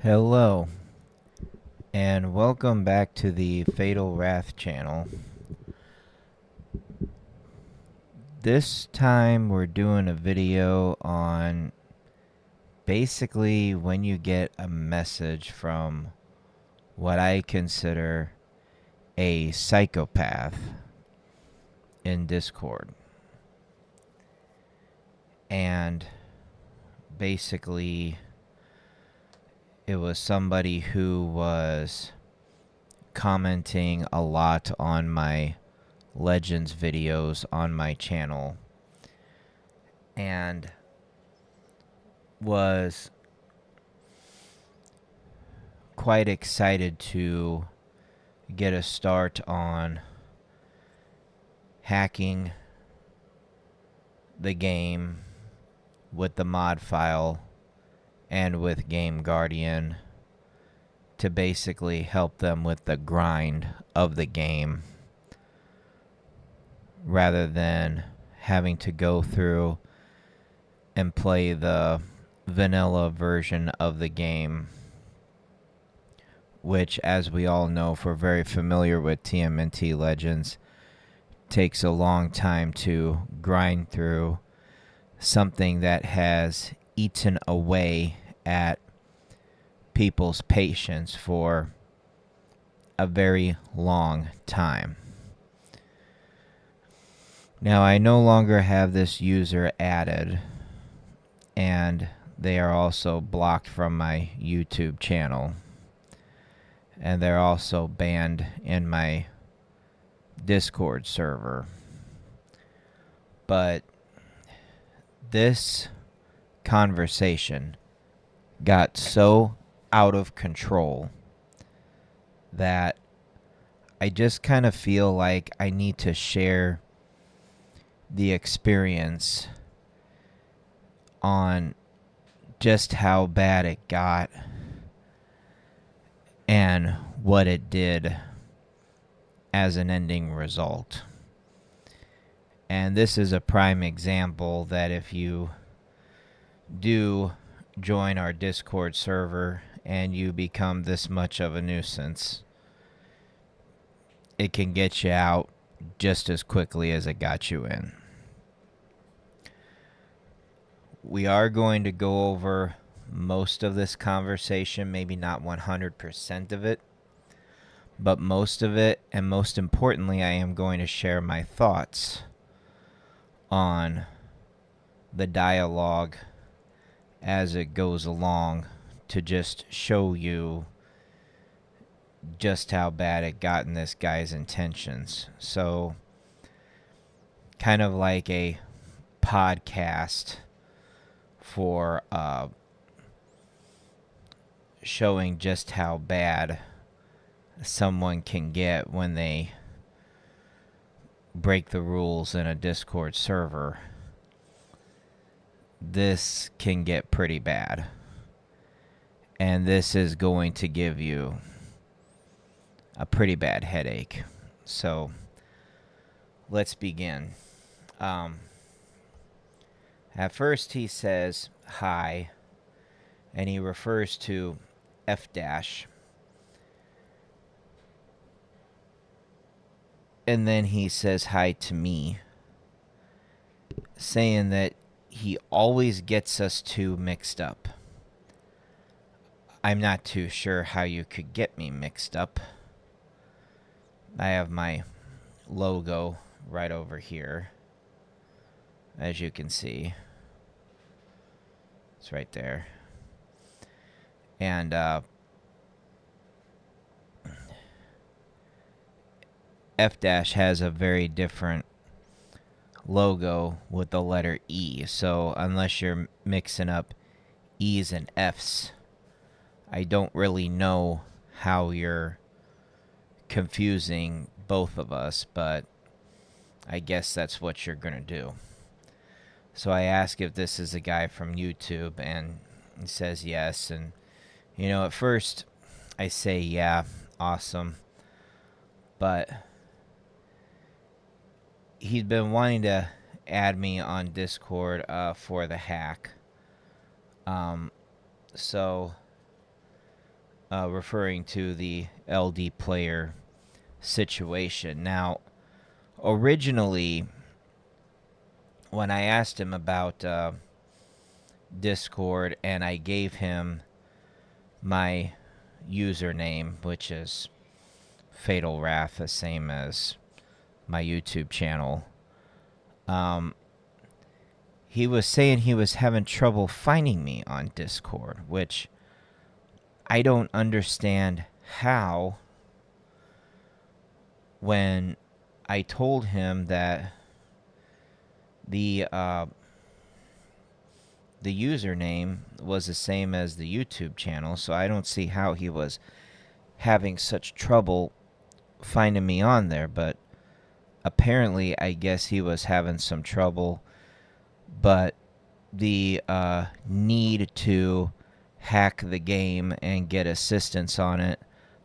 Hello, and welcome back to the Fatal Wrath channel. This time we're doing a video on basically when you get a message from what I consider a psychopath in Discord. And basically it was somebody who was commenting a lot on my Legends videos on my channel and was quite excited to get a start on hacking the game with the mod file and with Game Guardian to basically help them with the grind of the game rather than having to go through and play the vanilla version of the game, which, as we all know, if we're very familiar with TMNT Legends, takes a long time to grind through something that has eaten away at people's patience for a very long time. Now, I no longer have this user added, and they are also blocked from my YouTube channel, and they're also banned in my Discord server. But this conversation got so out of control that I just kind of feel like I need to share the experience on just how bad it got and what it did as an ending result. And this is a prime example that if you do join our Discord server and you become this much of a nuisance, it can get you out just as quickly as it got you in. We are going to go over most of this conversation, maybe not 100% of it, but most of it, and most importantly, I am going to share my thoughts on the dialogue as it goes along to just show you just how bad it got in this guy's intentions. So, kind of like a podcast for showing just how bad someone can get when they break the rules in a Discord server. This can get pretty bad. And this is going to give you a pretty bad headache. So, let's begin. At first he says hi, and he refers to F dash. And then he says hi to me, saying that he always gets us two mixed up. I'm not too sure how you could get me mixed up. I have my logo right over here, as you can see. It's right there. And F dash has a very different logo with the letter E. So unless you're mixing up E's and F's, I don't really know how you're confusing both of us, but I guess that's what you're going to do. So I ask if this is a guy from YouTube, and he says yes. And, you know, at first I say, yeah, awesome. But he'd been wanting to add me on Discord for the hack. So referring to the LD player situation. Now, originally, when I asked him about Discord and I gave him my username, which is Fatal Wrath, the same as my YouTube channel, he was saying he was having trouble finding me on Discord, which I don't understand how, when I told him that the username was the same as the YouTube channel, so I don't see how he was having such trouble finding me on there. But apparently, I guess he was having some trouble, but the need to hack the game and get assistance on it,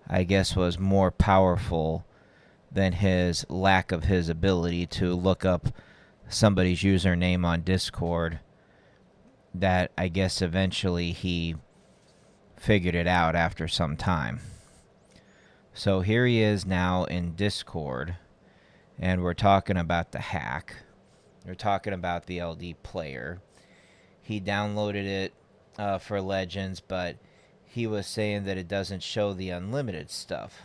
I guess, was more powerful than his lack of his ability to look up somebody's username on Discord. That I guess eventually he figured it out after some time. So here he is now in Discord, and we're talking about the hack. We're talking about the LD player. He downloaded it for Legends, but he was saying that it doesn't show the unlimited stuff.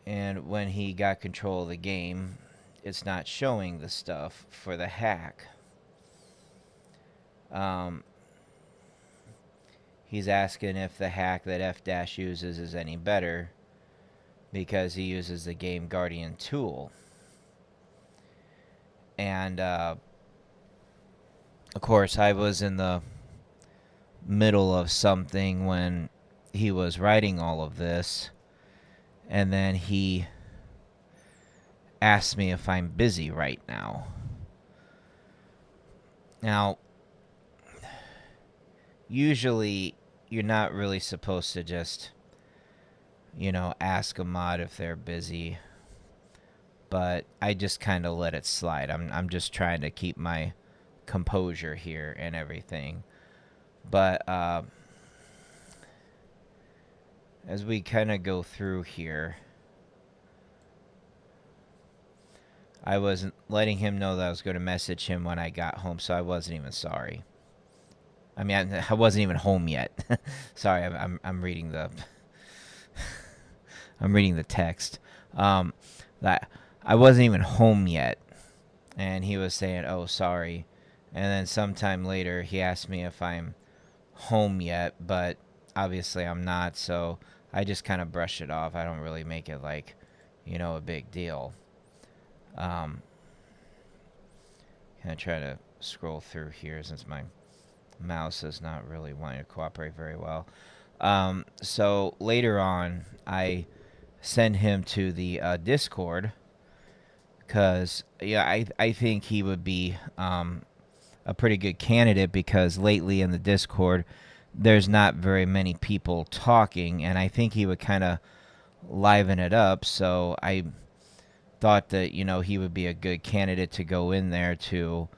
And when he got control of the game, it's not showing the stuff for the hack. He's asking if the hack that F- uses is any better because he uses the Game Guardian tool. And, of course, I was in the middle of something when he was writing all of this. And then he asked me if I'm busy right now. Now, usually you're not really supposed to just, ask a mod if they're busy. But I just kind of let it slide. I'm just trying to keep my composure here and everything. But as we kind of go through here, I wasn't letting him know that I was going to message him when I got home, so I wasn't even sorry. I mean, I wasn't even home yet. Sorry, I'm reading the I'm reading the text. That I wasn't even home yet, and he was saying, "Oh, sorry," and then sometime later he asked me if I'm home yet, but obviously I'm not. So I just kind of brush it off. I don't really make it like, a big deal. Kind of try to scroll through here since my mouse is not really wanting to cooperate very well. So later on, I send him to the Discord because I think he would be a pretty good candidate because lately in the Discord there's not very many people talking, and I think he would kind of liven it up. So I thought that he would be a good candidate to go in there to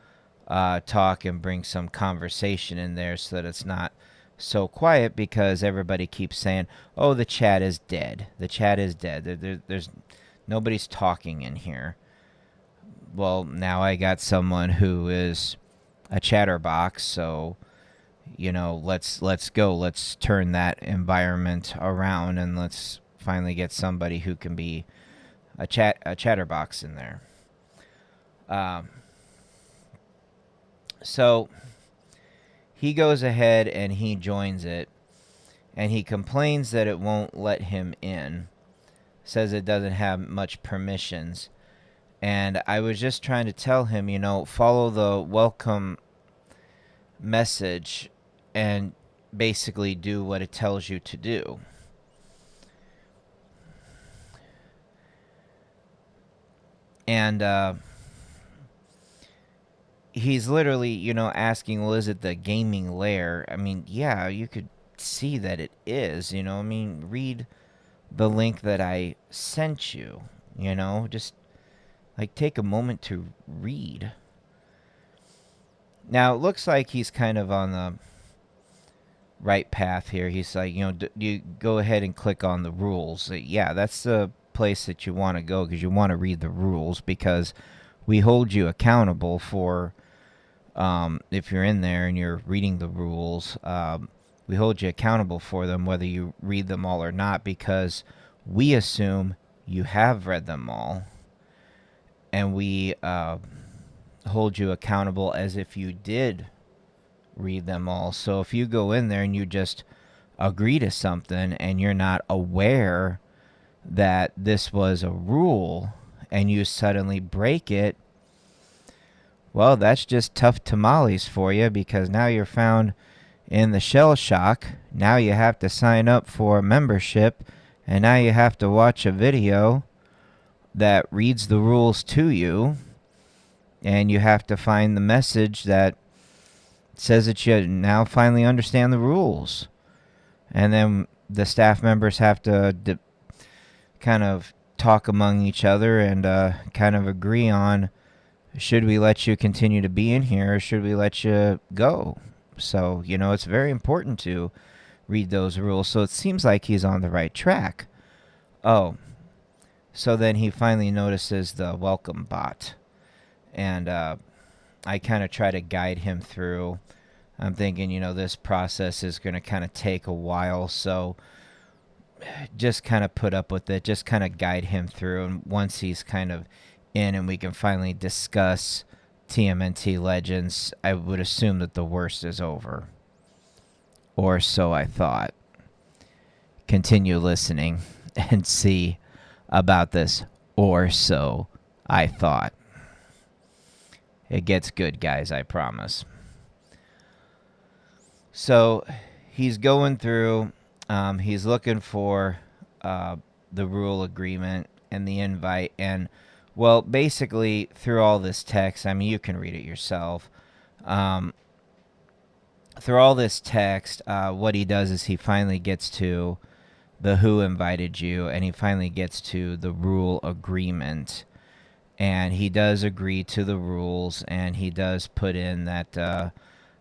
talk and bring some conversation in there so that it's not so quiet, because everybody keeps saying, "Oh, the chat is dead. The chat is dead. There's nobody's talking in here." Well, now I got someone who is a chatterbox, so let's go. Let's turn that environment around, and let's finally get somebody who can be a chatterbox in there. So he goes ahead and he joins it, and he complains that it won't let him in. Says it doesn't have much permissions. And I was just trying to tell him, follow the welcome message and basically do what it tells you to do. And he's literally, asking, well, is it the gaming lair? I mean, yeah, you could see that it is, I mean, read the link that I sent you, just take a moment to read. Now, it looks like he's kind of on right path here. He's like, you go ahead and click on the rules. Yeah, that's the place that you want to go, because you want to read the rules, because we hold you accountable for, if you're in there and you're reading the rules, we hold you accountable for them, whether you read them all or not, because we assume you have read them all, and we hold you accountable as if you did read them all. So if you go in there and you just agree to something and you're not aware that this was a rule and you suddenly break it, well, that's just tough tamales for you, because now you're found in the shell shock. Now you have to sign up for membership, and now you have to watch a video that reads the rules to you, and you have to find the message that says that you now finally understand the rules. And then the staff members have to kind of talk among each other and kind of agree on, should we let you continue to be in here or should we let you go? So, it's very important to read those rules. So it seems like he's on the right track. Oh, so then he finally notices the welcome bot. And I kind of try to guide him through. I'm thinking, this process is going to kind of take a while. So just kind of put up with it. Just kind of guide him through. And once he's kind of in and we can finally discuss TMNT Legends, I would assume that the worst is over. Or so I thought. Continue listening and see about this. Or so I thought. It gets good, guys, I promise. So he's going through, he's looking for the rule agreement and the invite. And, well, basically, through all this text, I mean, you can read it yourself. Through all this text, what he does is he finally gets to the who invited you, and he finally gets to the rule agreement. And he does agree to the rules, and he does put in that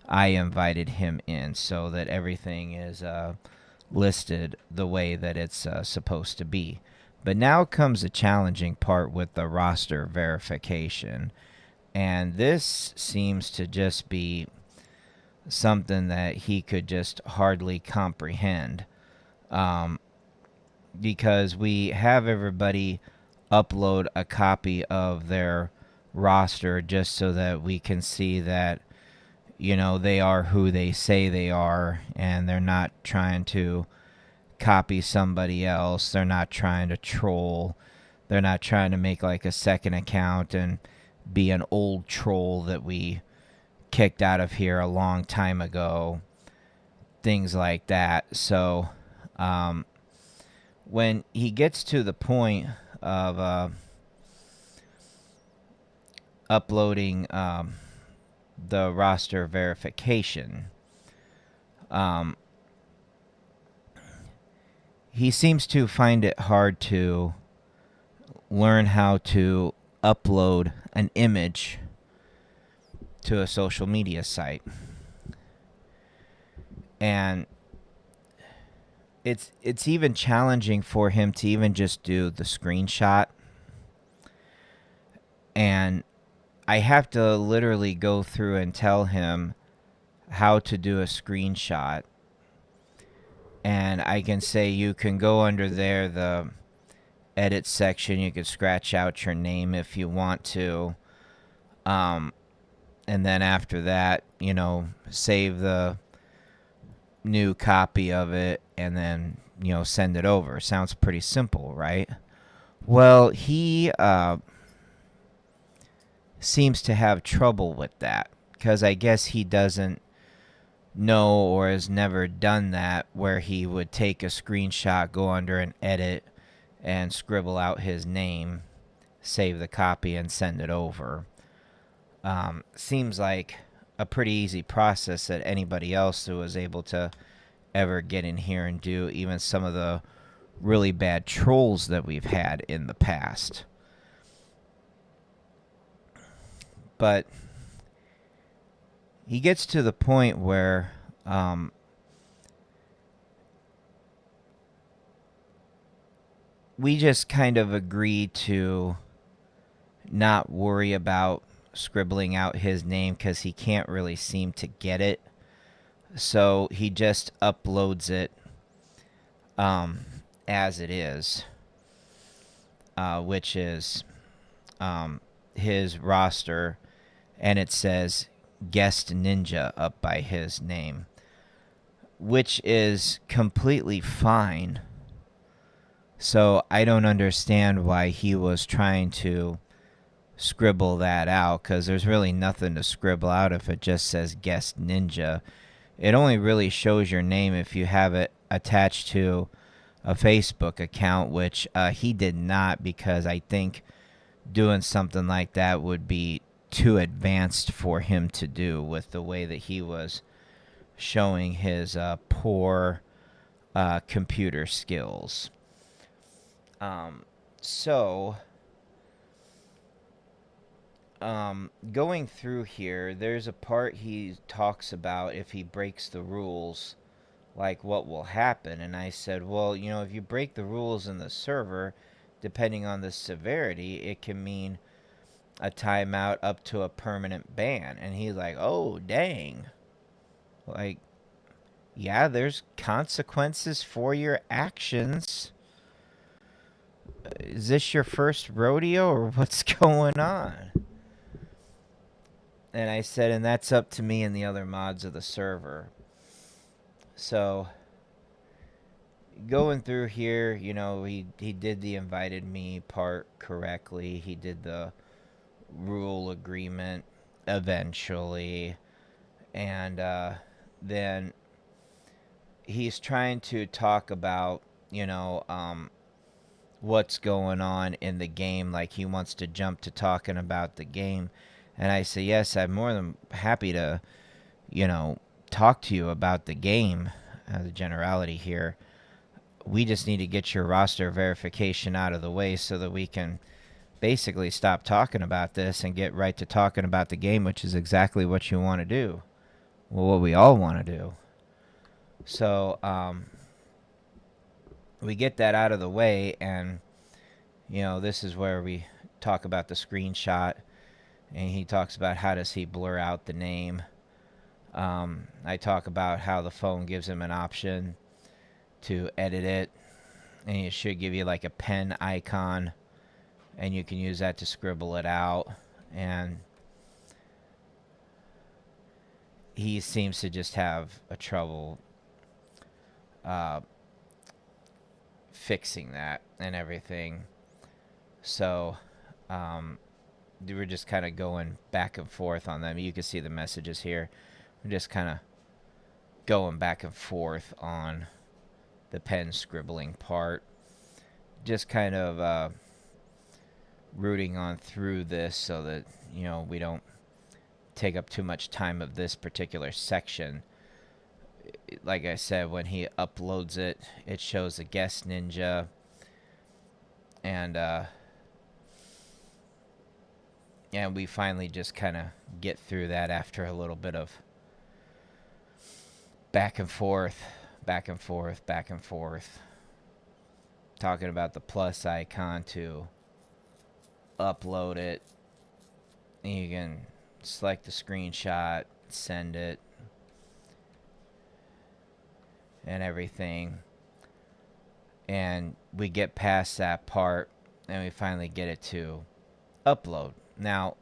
I invited him in, so that everything is listed the way that it's supposed to be. But now comes the challenging part with the roster verification. And this seems to just be something that he could just hardly comprehend. Because we have everybody upload a copy of their roster just so that we can see that, they are who they say they are, and they're not trying to copy somebody else. They're not trying to troll. They're not trying to make like a second account and be an old troll that we kicked out of here a long time ago. Things like that. So, when he gets to the point of uploading the roster verification, he seems to find it hard to learn how to upload an image to a social media site. And it's even challenging for him to even just do the screenshot. And I have to literally go through and tell him how to do a screenshot. And I can say, you can go under there, the edit section. You can scratch out your name if you want to. And then after that, save the new copy of it and then, send it over. Sounds pretty simple, right? Well, he seems to have trouble with that, because I guess he doesn't know or has never done that, where he would take a screenshot, go under and edit and scribble out his name, save the copy, and send it over. Seems like a pretty easy process that anybody else who was able to ever get in here and do, even some of the really bad trolls that we've had in the past. But he gets to the point where we just kind of agreed to not worry about scribbling out his name because he can't really seem to get it. So he just uploads it as it is, which is his roster, and it says Guest Ninja up by his name, which is completely fine. So I don't understand why he was trying to scribble that out, because there's really nothing to scribble out if it just says Guest Ninja. It only really shows your name if you have it attached to a Facebook account, which he did not, because I think doing something like that would be too advanced for him to do with the way that he was showing his poor computer skills. So going through here, there's a part he talks about if he breaks the rules, like what will happen. And I said, well, you know, if you break the rules in the server, depending on the severity, it can mean a timeout up to a permanent ban. And he's like, oh, dang. Like, yeah, there's consequences for your actions. Is this your first rodeo or what's going on? And I said, and that's up to me and the other mods of the server. So going through here, you know, he did the invited me part correctly. He did the rule agreement eventually. And then he's trying to talk about, you know, what's going on in the game. Like he wants to jump to talking about the game. And I say, yes, I'm more than happy to, you know, talk to you about the game, the generality here. We just need to get your roster verification out of the way so that we can basically stop talking about this and get right to talking about the game, which is exactly what you want to do. Well, what we all want to do. So, we get that out of the way, and, you know, this is where we talk about the screenshot, and he talks about how does he blur out the name. I talk about how the phone gives him an option to edit it, and it should give you like a pen icon, and you can use that to scribble it out. And he seems to just have a trouble fixing that and everything. So we're just kind of going back and forth on them. You can see the messages here. We're just kind of going back and forth on the pen scribbling part. Just kind of rooting on through this so that, you know, we don't take up too much time of this particular section. Like I said, when he uploads it, it shows a guest ninja. And we finally just kind of get through that after a little bit of back and forth, back and forth, back and forth. Talking about the plus icon to upload it. And you can select the screenshot, send it, and everything. And we get past that part, and we finally get it to upload. Now,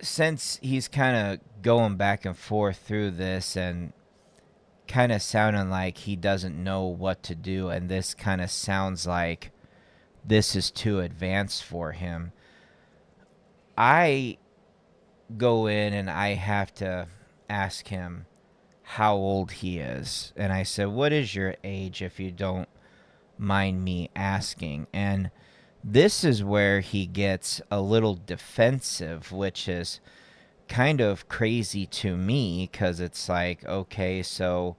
since he's kind of going back and forth through this and kind of sounding like he doesn't know what to do, and this kind of sounds like this is too advanced for him, I go in and I have to ask him how old he is. And I said, what is your age, if you don't mind me asking? And this is where he gets a little defensive, which is kind of crazy to me, because it's like, okay, so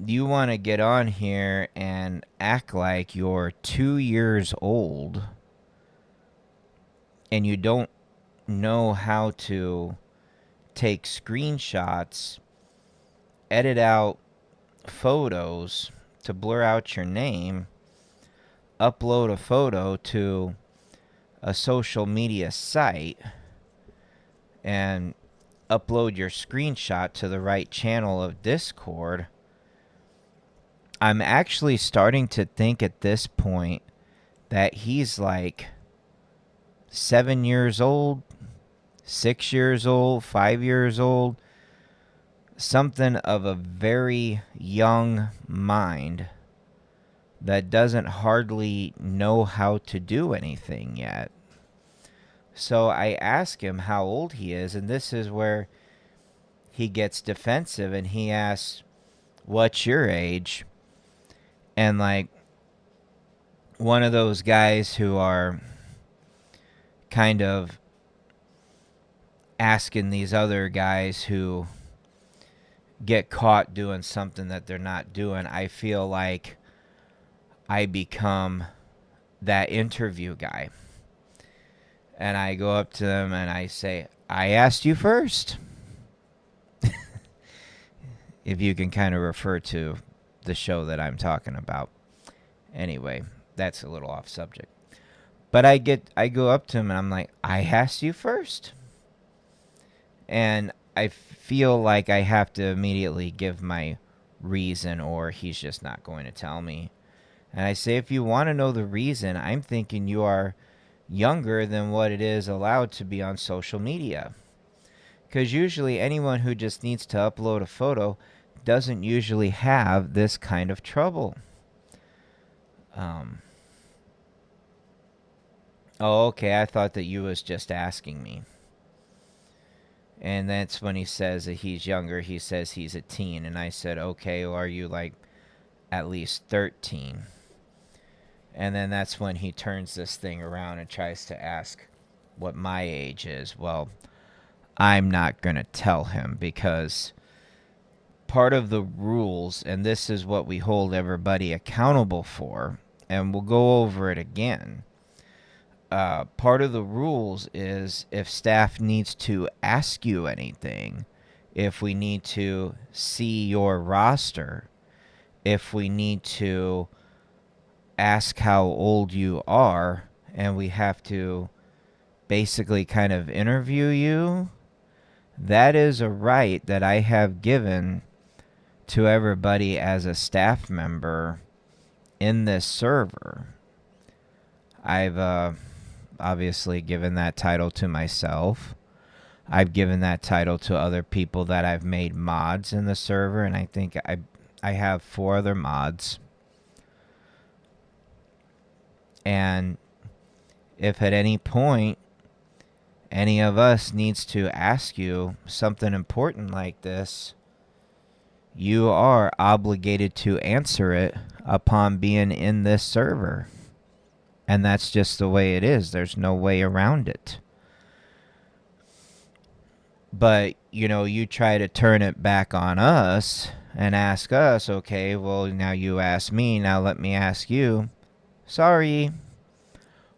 you want to get on here and act like you're 2 years old and you don't know how to take screenshots, edit out photos to blur out your name, upload a photo to a social media site and upload your screenshot to the right channel of Discord, I'm actually starting to think at this point that he's like 7 years old, 6 years old, 5 years old, something of a very young mind that doesn't hardly know how to do anything yet. So I ask him how old he is, and this is where he gets defensive, and he asks, "What's your age?" And like one of those guys who are kind of asking these other guys who get caught doing something that they're not doing, I feel like I become that interview guy. And I go up to them and I say, "I asked you first." If you can kind of refer to the show that I'm talking about. Anyway, that's a little off subject. But I go up to him and I'm like, "I asked you first." And I feel like I have to immediately give my reason, or he's just not going to tell me. And I say, if you want to know the reason, I'm thinking you are younger than what it is allowed to be on social media. Because usually anyone who just needs to upload a photo doesn't usually have this kind of trouble. Oh, okay, I thought that you was just asking me. And that's when he says that he's younger. He says he's a teen. And I said, okay, well, are you like at least 13? And then that's when he turns this thing around and tries to ask what my age is. Well, I'm not going to tell him, because part of the rules, and this is what we hold everybody accountable for, and we'll go over it again. Part of the rules is if staff needs to ask you anything, if we need to see your roster, if we need to ask how old you are, and we have to basically kind of interview you, that is a right that I have given to everybody as a staff member in this server. I've obviously given that title to myself. I've given that title to other people that I've made mods in the server, and I think I have 4 other mods. And if at any point any of us needs to ask you something important like this, you are obligated to answer it upon being in this server. And that's just the way it is. There's no way around it. But, you try to turn it back on us and ask us, okay, well, now you ask me, now let me ask you. Sorry,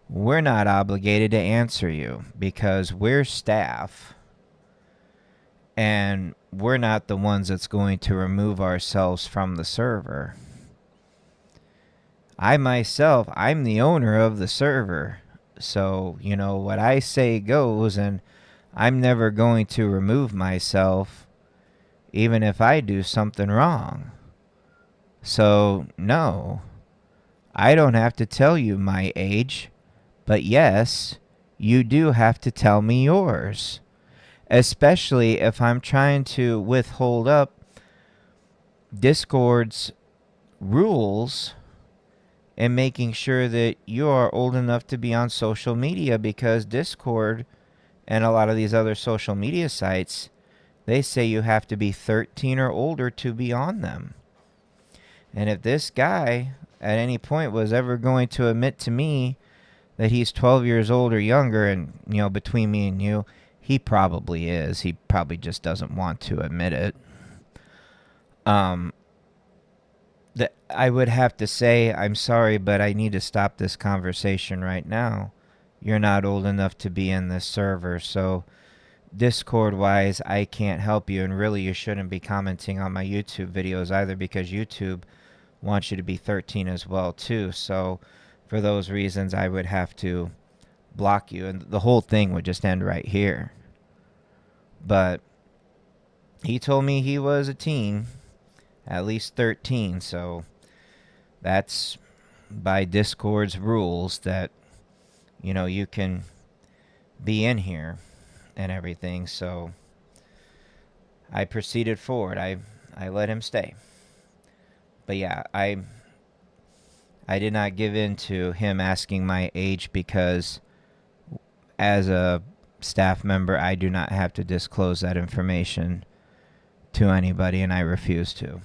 we're not obligated to answer you, because we're staff. And we're not the ones that's going to remove ourselves from the server. I myself, I'm the owner of the server. So, what I say goes, and I'm never going to remove myself even if I do something wrong. So, no, I don't have to tell you my age, but yes, you do have to tell me yours. Especially if I'm trying to withhold up Discord's rules and making sure that you are old enough to be on social media, because Discord and a lot of these other social media sites, they say you have to be 13 or older to be on them. And if this guy at any point was ever going to admit to me that he's 12 years old or younger, and, between me and you, he probably is. He probably just doesn't want to admit it. That I would have to say, I'm sorry, but I need to stop this conversation right now. You're not old enough to be in this server, so Discord-wise, I can't help you, and really you shouldn't be commenting on my YouTube videos either, because YouTube wants you to be 13 as well, too. So For those reasons, I would have to block you, and the whole thing would just end right here. But he told me he was a teen, at least 13, so that's by Discord's rules that, you can be in here and everything. So I proceeded forward. I let him stay. But yeah, I did not give in to him asking my age because as a staff member, I do not have to disclose that information to anybody, and I refuse to.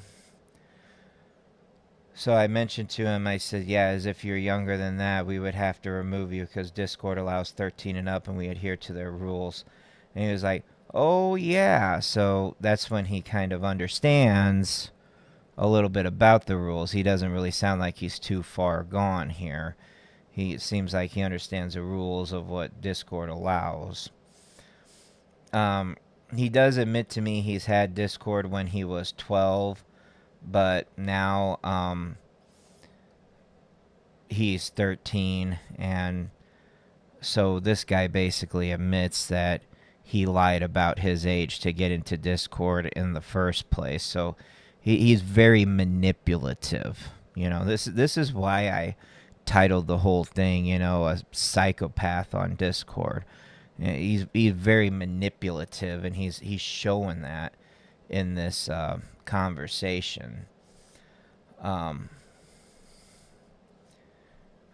So I mentioned to him, I said, yeah, as if you're younger than that, we would have to remove you because Discord allows 13 and up and we adhere to their rules. And he was like, oh, yeah. So that's when he kind of understands a little bit about the rules. He doesn't really sound like he's too far gone here. It seems like he understands the rules of what Discord allows. He does admit to me he's had Discord when he was 12, but now he's 13, and so this guy basically admits that he lied about his age to get into Discord in the first place. So he's very manipulative. This is why I titled the whole thing, a psychopath on Discord. He's very manipulative, and he's showing that in this conversation. I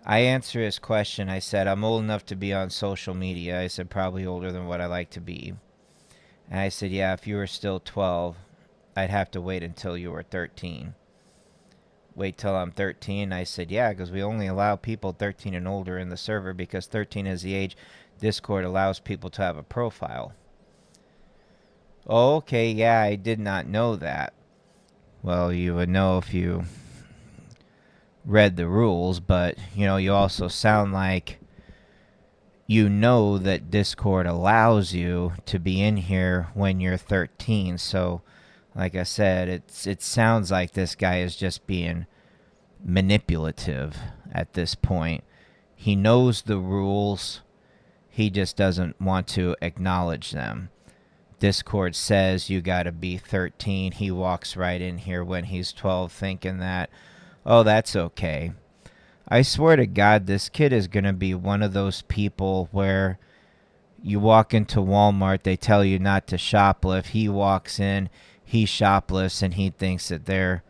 answer his question. I said, I'm old enough to be on social media. I said, probably older than what I like to be. And I said, yeah, if you were still 12, I'd have to wait until you were 13. Wait till I'm 13? I said, yeah, because we only allow people 13 and older in the server because 13 is the age Discord allows people to have a profile. Oh, okay, yeah, I did not know that. Well, you would know if you read the rules, but, you also sound like that Discord allows you to be in here when you're 13. So, like I said, it sounds like this guy is just being manipulative at this point. He knows the rules. He just doesn't want to acknowledge them. Discord says you got to be 13. He walks right in here when he's 12 thinking that, oh, that's okay. I swear to God, this kid is going to be one of those people where you walk into Walmart, they tell you not to shoplift. He walks in, he shoplifts, and he thinks that they're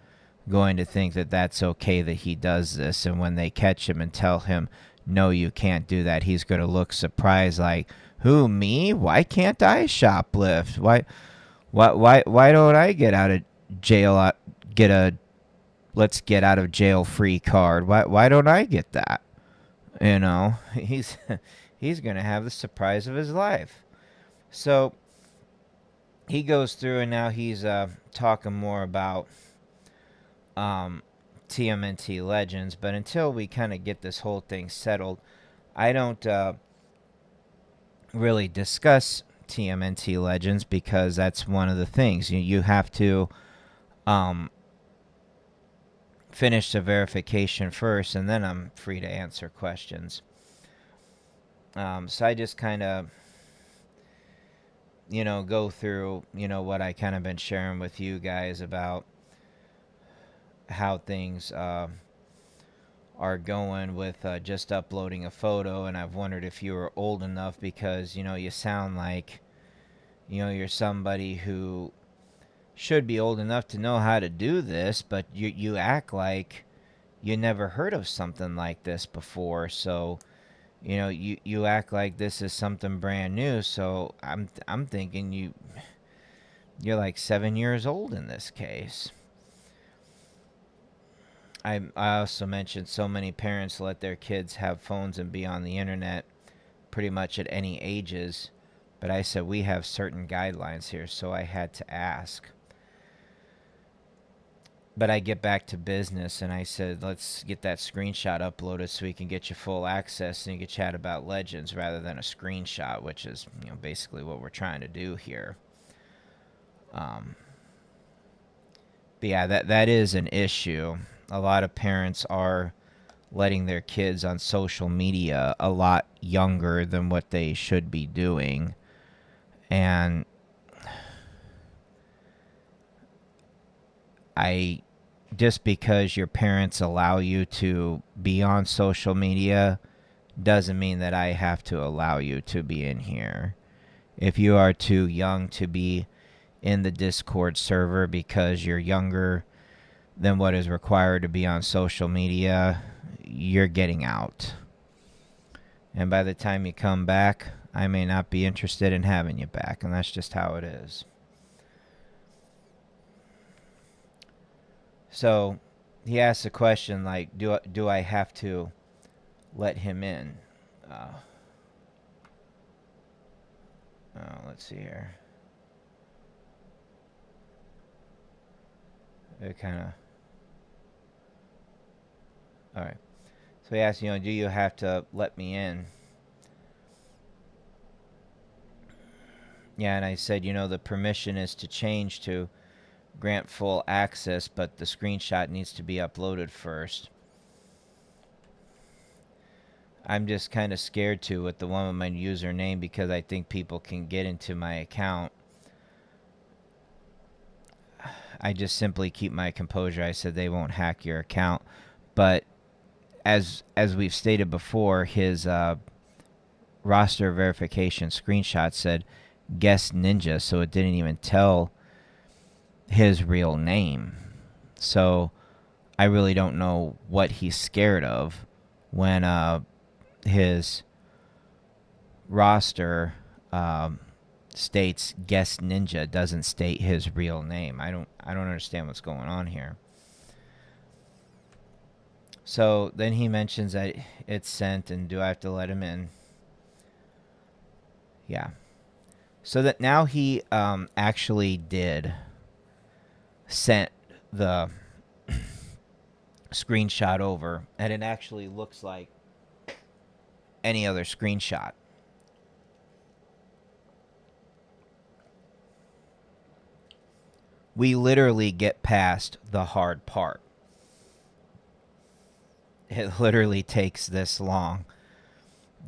going to think that that's okay that he does this. And when they catch him and tell him, no, you can't do that, he's going to look surprised like, who, me? Why can't I shoplift? Why don't I get out of jail, get a let's get out of jail free card? Why don't I get that? He's he's going to have the surprise of his life. So he goes through and now he's talking more about TMNT Legends, but until we kind of get this whole thing settled, I don't really discuss TMNT Legends because that's one of the things you have to finish the verification first, and then I'm free to answer questions. So I just kind of go through what I kind of been sharing with you guys about how things are going with just uploading a photo, and I've wondered if you were old enough because you sound like you're somebody who should be old enough to know how to do this, but you act like you never heard of something like this before. So you act like this is something brand new. So I'm thinking you're like 7 years old in this case. I also mentioned so many parents let their kids have phones and be on the internet pretty much at any ages. But I said we have certain guidelines here, so I had to ask. But I get back to business, and I said, let's get that screenshot uploaded so we can get you full access and you can chat about Legends rather than a screenshot, which is basically what we're trying to do here. But yeah, that is an issue. A lot of parents are letting their kids on social media a lot younger than what they should be doing. And just because your parents allow you to be on social media doesn't mean that I have to allow you to be in here. If you are too young to be in the Discord server because you're younger than what is required to be on social media, you're getting out. And by the time you come back, I may not be interested in having you back, and that's just how it is. So he asks a question like, do I have to let him in? Let's see here. It kind of... All right. So he asks, do you have to let me in? Yeah, and I said, the permission is to change to grant full access, but the screenshot needs to be uploaded first. I'm just kind of scared to with the one with my username because I think people can get into my account. I just simply keep my composure. I said they won't hack your account. But as we've stated before, his roster verification screenshot said guest ninja, so it didn't even tell his real name. So I really don't know what he's scared of when his roster states guest ninja, doesn't state his real name. I don't understand what's going on here. So then he mentions that it's sent, and do I have to let him in? Yeah. So that now he actually did sent the screenshot over, and it actually looks like any other screenshot. We literally get past the hard part. It literally takes this long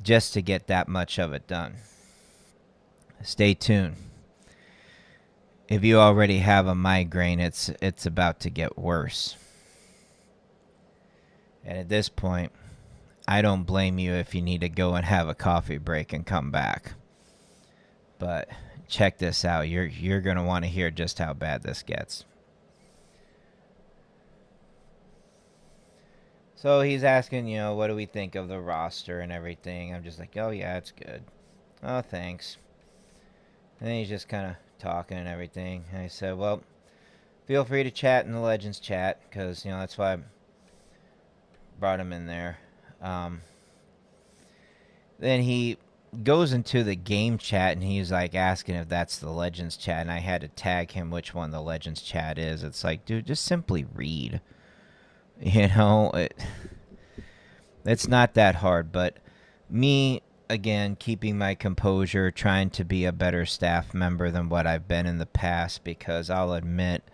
just to get that much of it done. Stay tuned. If you already have a migraine, it's about to get worse. And at this point, I don't blame you if you need to go and have a coffee break and come back. But check this out. You're going to want to hear just how bad this gets. So he's asking, what do we think of the roster and everything? I'm just like, oh, yeah, it's good. Oh, thanks. And then he's just kind of talking and everything. And I said, well, feel free to chat in the Legends chat, because, that's why I brought him in there. Then he goes into the game chat, and he's like asking if that's the Legends chat, and I had to tag him which one the Legends chat is. It's like, dude, just simply read. It's not that hard. But me, again, keeping my composure, trying to be a better staff member than what I've been in the past, because I'll admit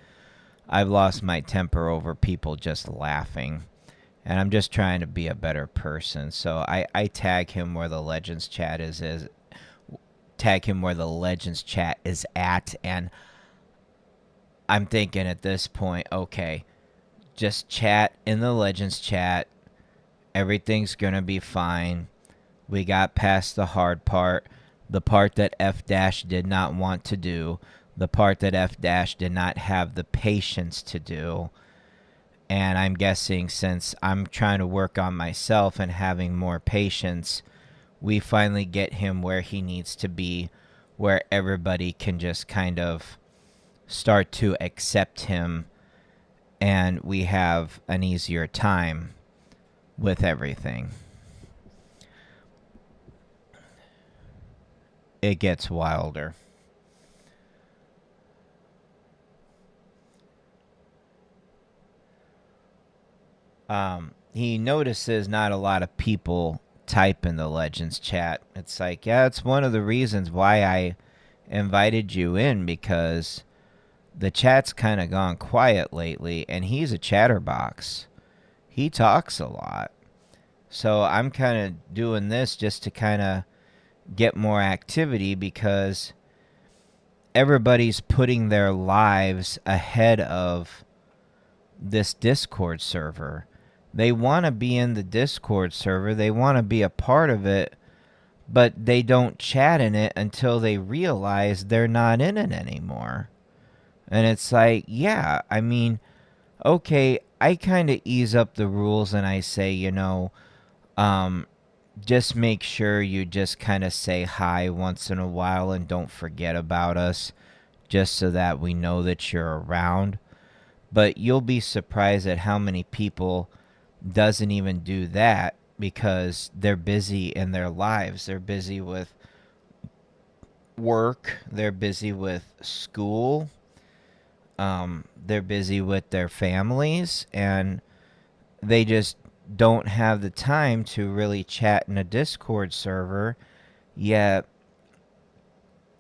I've lost my temper over people just laughing. And I'm just trying to be a better person. So I tag him where the Legends chat is tag him where the Legends chat is at. And I'm thinking at this point, okay, just chat in the Legends chat. Everything's going to be fine. We got past the hard part. The part that F- did not want to do. The part that F- did not have the patience to do. And I'm guessing since I'm trying to work on myself and having more patience, we finally get him where he needs to be, where everybody can just kind of start to accept him, and we have an easier time with everything. It gets wilder. He notices not a lot of people type in the Legends chat. It's like, yeah, it's one of the reasons why I invited you in, because the chat's kind of gone quiet lately, and he's a chatterbox. He talks a lot. So I'm kind of doing this just to kind of get more activity because everybody's putting their lives ahead of this Discord server. They want to be in the Discord server, they want to be a part of it, but they don't chat in it until they realize they're not in it anymore. And it's like, yeah, I mean, okay, I kind of ease up the rules and I say, just make sure you just kind of say hi once in a while and don't forget about us, just so that we know that you're around. But you'll be surprised at how many people doesn't even do that because they're busy in their lives. They're busy with work, they're busy with school, they're busy with their families, and they just don't have the time to really chat in a Discord server. Yet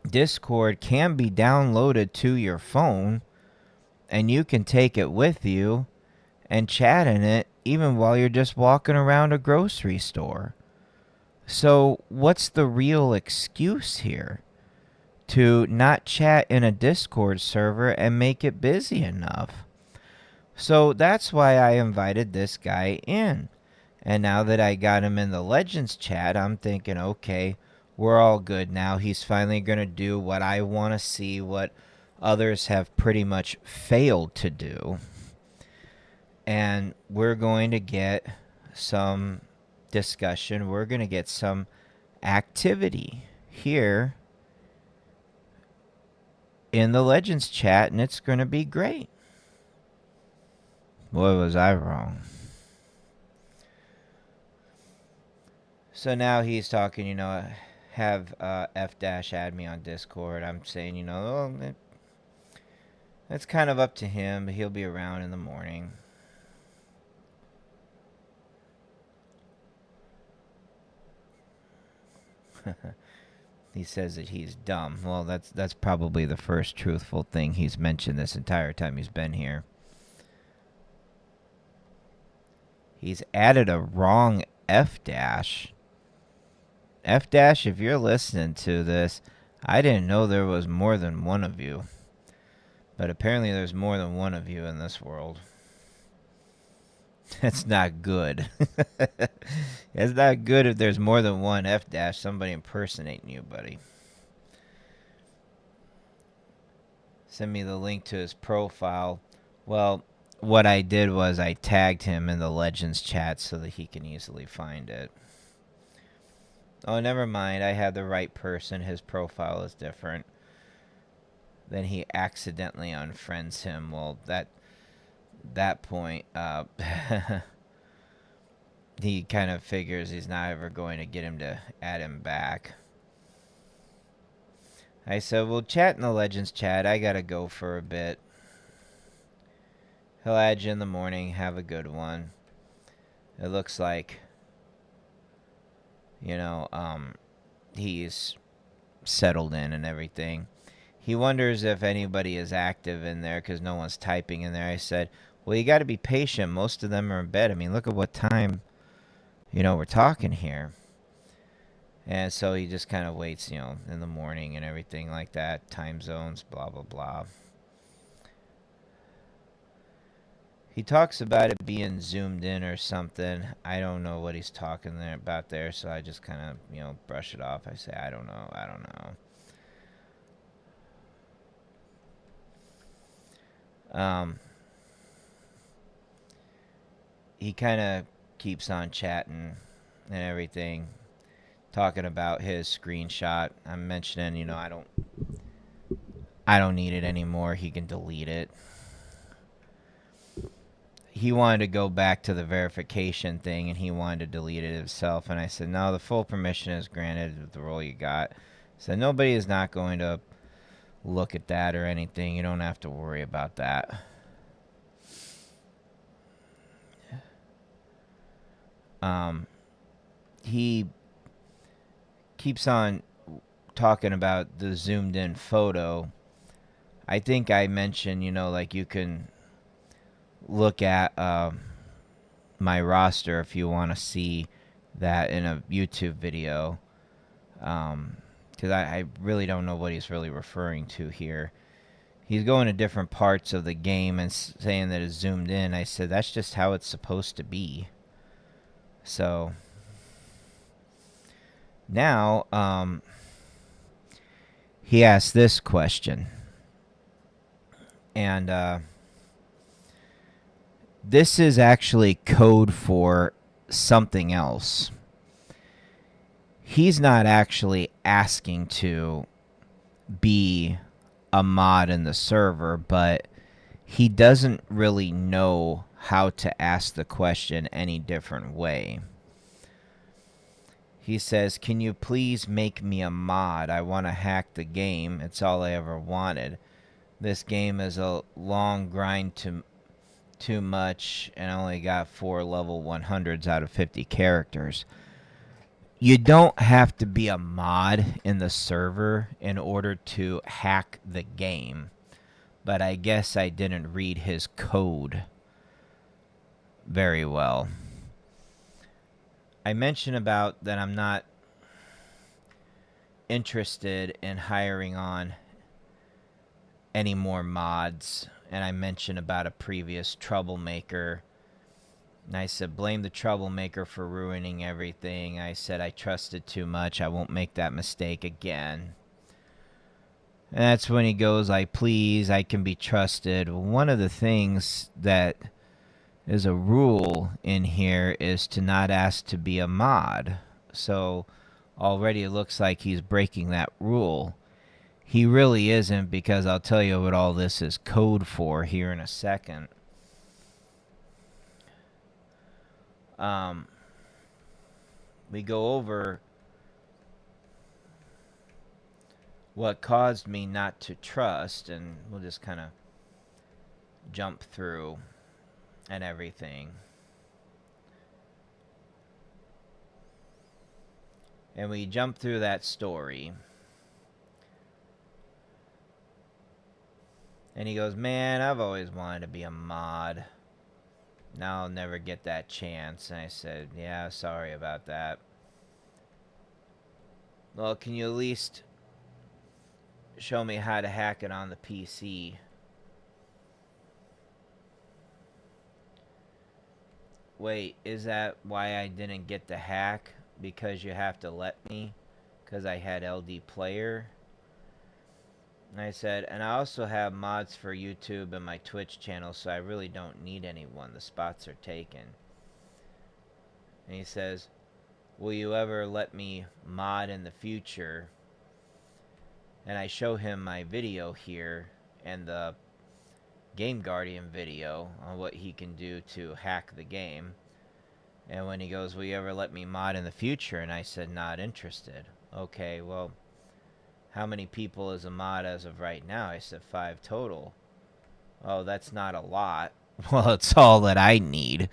Discord can be downloaded to your phone and you can take it with you and chat in it even while you're just walking around a grocery store. So what's the real excuse here to not chat in a Discord server and make it busy enough? So that's why I invited this guy in. And now that I got him in the Legends chat, I'm thinking, okay, we're all good now. He's finally going to do what I want to see, what others have pretty much failed to do. And we're going to get some discussion. We're going to get some activity here in the Legends chat, and it's going to be great. Boy, was I wrong. So now he's talking, have F dash add me on Discord. I'm saying, it's kind of up to him, but he'll be around in the morning. He says that he's dumb. Well, that's probably the first truthful thing he's mentioned this entire time he's been here. He's added a wrong F dash. F dash, if you're listening to this, I didn't know there was more than one of you. But apparently there's more than one of you in this world. That's not good. It's not good if there's more than one F dash, somebody impersonating you, buddy. Send me the link to his profile. Well, what I did was I tagged him in the Legends chat so that he can easily find it. Oh, never mind. I had the right person. His profile is different. Then he accidentally unfriends him. Well, that point, he kind of figures he's not ever going to get him to add him back. I said, we'll chat in the Legends chat. I gotta go for a bit. He'll add you in the morning. Have a good one. It looks like, he's settled in and everything. He wonders if anybody is active in there because no one's typing in there. I said, well, you got to be patient. Most of them are in bed. I mean, look at what time, we're talking here. And so he just kind of waits, in the morning and everything like that. Time zones, blah, blah, blah. He talks about it being zoomed in or something. I don't know what he's talking about there, so I just kind of, brush it off. I say, I don't know. He kind of keeps on chatting and everything, talking about his screenshot. I'm mentioning, I don't need it anymore. He can delete it. He wanted to go back to the verification thing, and he wanted to delete it himself. And I said, no, the full permission is granted with the role you got. So nobody is not going to look at that or anything. You don't have to worry about that. He keeps on talking about the zoomed in photo. I think I mentioned, like you can look at my roster if you want to see that in a YouTube video, because I really don't know what he's really referring to here. He's going to different parts of the game and saying that it's zoomed in. I said, that's just how it's supposed to be. So now he asked this question. And this is actually code for something else. He's not actually asking to be a mod in the server, but he doesn't really know how to ask the question any different way. He says, can you please make me a mod? I want to hack the game. It's all I ever wanted. This game is a long grind too much, and I only got 4 level 100s out of 50 characters. You don't have to be a mod in the server in order to hack the game. But I guess I didn't read his code very well. I mentioned about that I'm not interested in hiring on any more mods. And I mentioned about a previous troublemaker. And I said, blame the troublemaker for ruining everything. I said, I trusted too much. I won't make that mistake again. And that's when he goes, please, I can be trusted. One of the things that is a rule in here is to not ask to be a mod. So already it looks like he's breaking that rule. He really isn't, because I'll tell you what all this is code for here in a second. We go over what caused me not to trust, and we'll just kind of jump through and everything. And we jump through that story. And he goes, man, I've always wanted to be a mod. Now I'll never get that chance. And I said, yeah, sorry about that. Well, can you at least show me how to hack it on the PC? Wait, is that why I didn't get the hack? Because you have to let me? Because I had LD Player? And I said, and I also have mods for YouTube and my Twitch channel, so I really don't need anyone. The spots are taken. And he says, will you ever let me mod in the future? And I show him my video here and the Game Guardian video on what he can do to hack the game. And when he goes, will you ever let me mod in the future? And I said, not interested. Okay, well, how many people is a mod as of right now? I said 5 total. Oh, that's not a lot. Well, it's all that I need.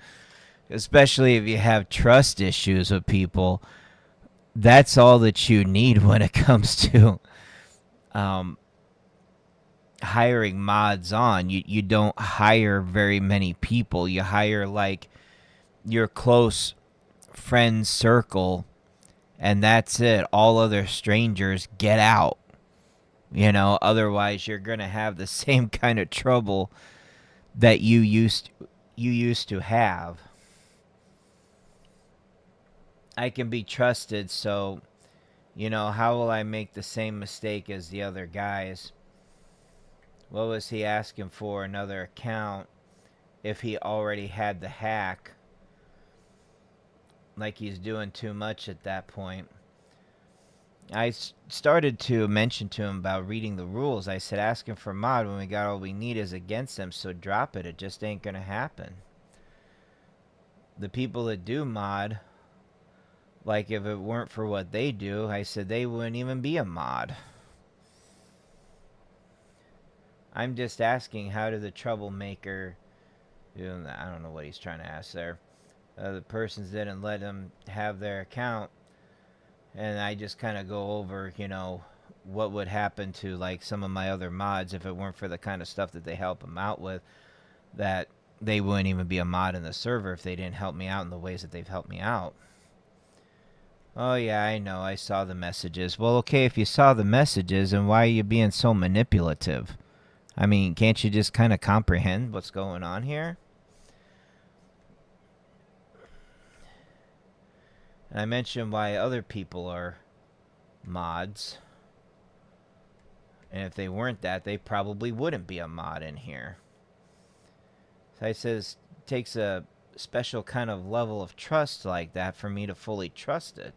Especially if you have trust issues with people. That's all that you need when it comes to hiring mods on. You don't hire very many people. You hire like your close friend circle, and that's it. All other strangers get out. You know, otherwise you're going to have the same kind of trouble that you used to have. I can be trusted, so, you know, how will I make the same mistake as the other guys? What was he asking for? Another account if he already had the hack? Like he's doing too much at that point. I started to mention to him about reading the rules. I said, asking for mod when we got all we need is against them, so drop it. It just ain't going to happen. The people that do mod, like if it weren't for what they do, I said they wouldn't even be a mod. I'm just asking, how did the troublemaker do that? I don't know what he's trying to ask there. The persons didn't let him have their account. And I just kind of go over, you know, what would happen to like some of my other mods if it weren't for the kind of stuff that they help them out with, that they wouldn't even be a mod in the server if they didn't help me out in the ways that they've helped me out. Oh, yeah, I know. I saw the messages. Well, okay, if you saw the messages, then why are you being so manipulative? I mean, can't you just kind of comprehend what's going on here? And I mentioned why other people are mods. And if they weren't that, they probably wouldn't be a mod in here. So I says, it takes a special kind of level of trust like that for me to fully trust it.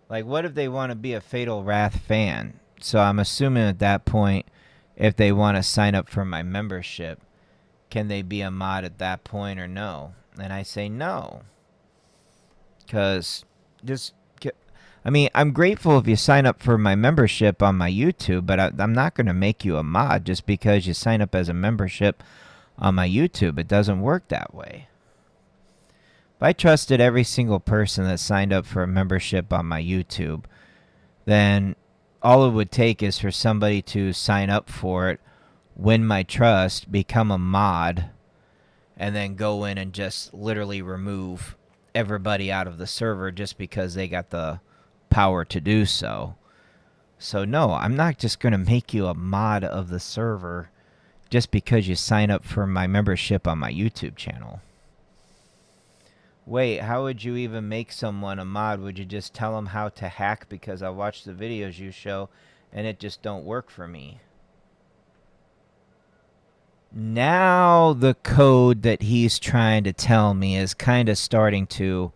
Like, what if they want to be a Fatal Wrath fan? So I'm assuming at that point, if they want to sign up for my membership, can they be a mod at that point or no? And I say no. Because just, I mean, I'm grateful if you sign up for my membership on my YouTube, but I'm not going to make you a mod just because you sign up as a membership on my YouTube. It doesn't work that way. If I trusted every single person that signed up for a membership on my YouTube, then all it would take is for somebody to sign up for it, win my trust, become a mod, and then go in and just literally remove everybody out of the server just because they got the power to do so. So no, I'm not just going to make you a mod of the server just because you sign up for my membership on my YouTube channel. Wait, how would you even make someone a mod? Would you just tell them how to hack? Because I watch the videos you show and it just don't work for me. Now the code that he's trying to tell me is kind of starting to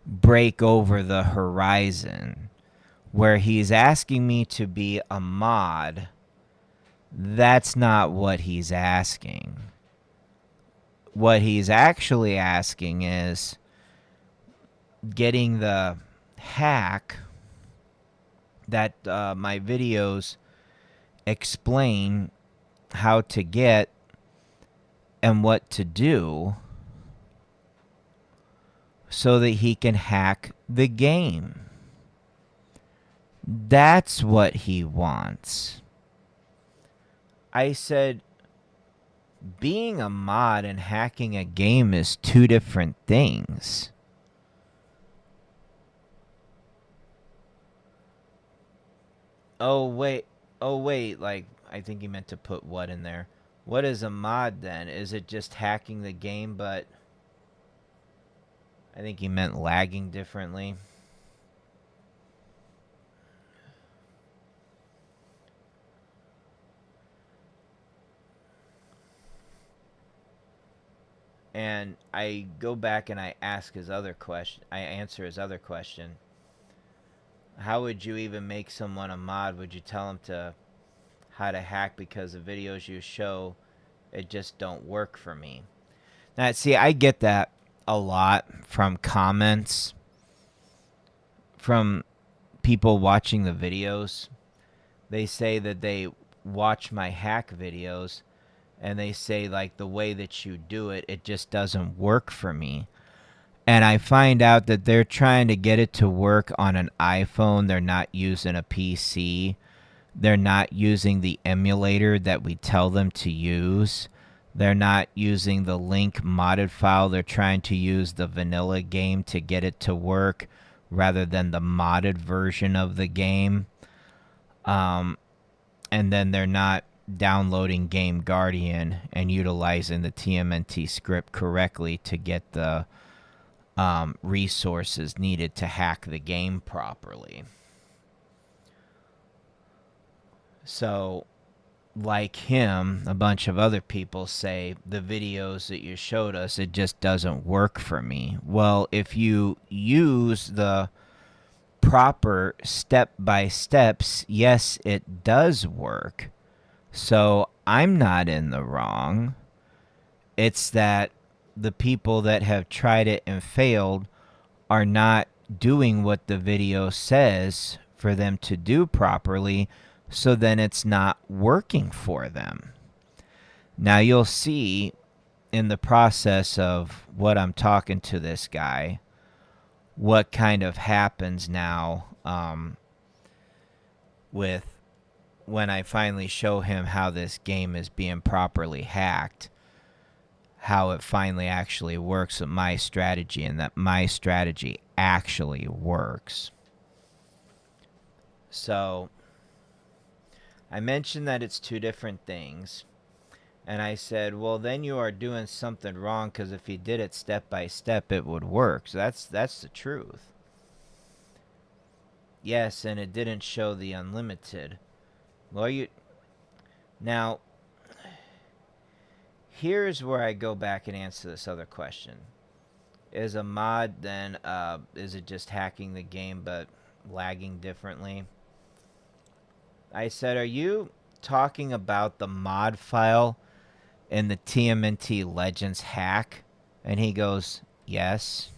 break over the horizon, where he's asking me to be a mod. That's not what he's asking. What he's actually asking is getting the hack that my videos explain how to get and what to do so that he can hack the game. That's what he wants. I said, being a mod and hacking a game is two different things. Oh, wait. Oh, wait. Like, I think he meant to put what in there. What is a mod then? Is it just hacking the game, but I think he meant lagging differently. And I go back and I ask his other question. I answer his other question. How would you even make someone a mod? Would you tell them to how to hack because the videos you show, it just don't work for me? Now, see, I get that a lot from comments from people watching the videos. They say that they watch my hack videos and they say, like, the way that you do it, it just doesn't work for me. And I find out that they're trying to get it to work on an iPhone. They're not using a PC. They're not using the emulator that we tell them to use. They're not using the link modded file. They're trying to use the vanilla game to get it to work rather than the modded version of the game. And then they're not downloading Game Guardian and utilizing the TMNT script correctly to get the resources needed to hack the game properly. So, like him, a bunch of other people say the videos that you showed us, it just doesn't work for me. Well, if you use the proper step by steps, yes, it does work. So I'm not in the wrong. It's that the people that have tried it and failed are not doing what the video says for them to do properly, so then it's not working for them. Now you'll see in the process of what I'm talking to this guy, what kind of happens now with when I finally show him how this game is being properly hacked. how it finally actually works with my strategy, and that my strategy actually works. So I mentioned that it's two different things. And I said, well, then you are doing something wrong, because if you did it step by step, it would work. So that's the truth. Yes, and it didn't show the unlimited. Well, now, here's where I go back and answer this other question. Is a mod then, is it just hacking the game but lagging differently? I said, are you talking about the mod file in the TMNT Legends hack? And he goes, yes.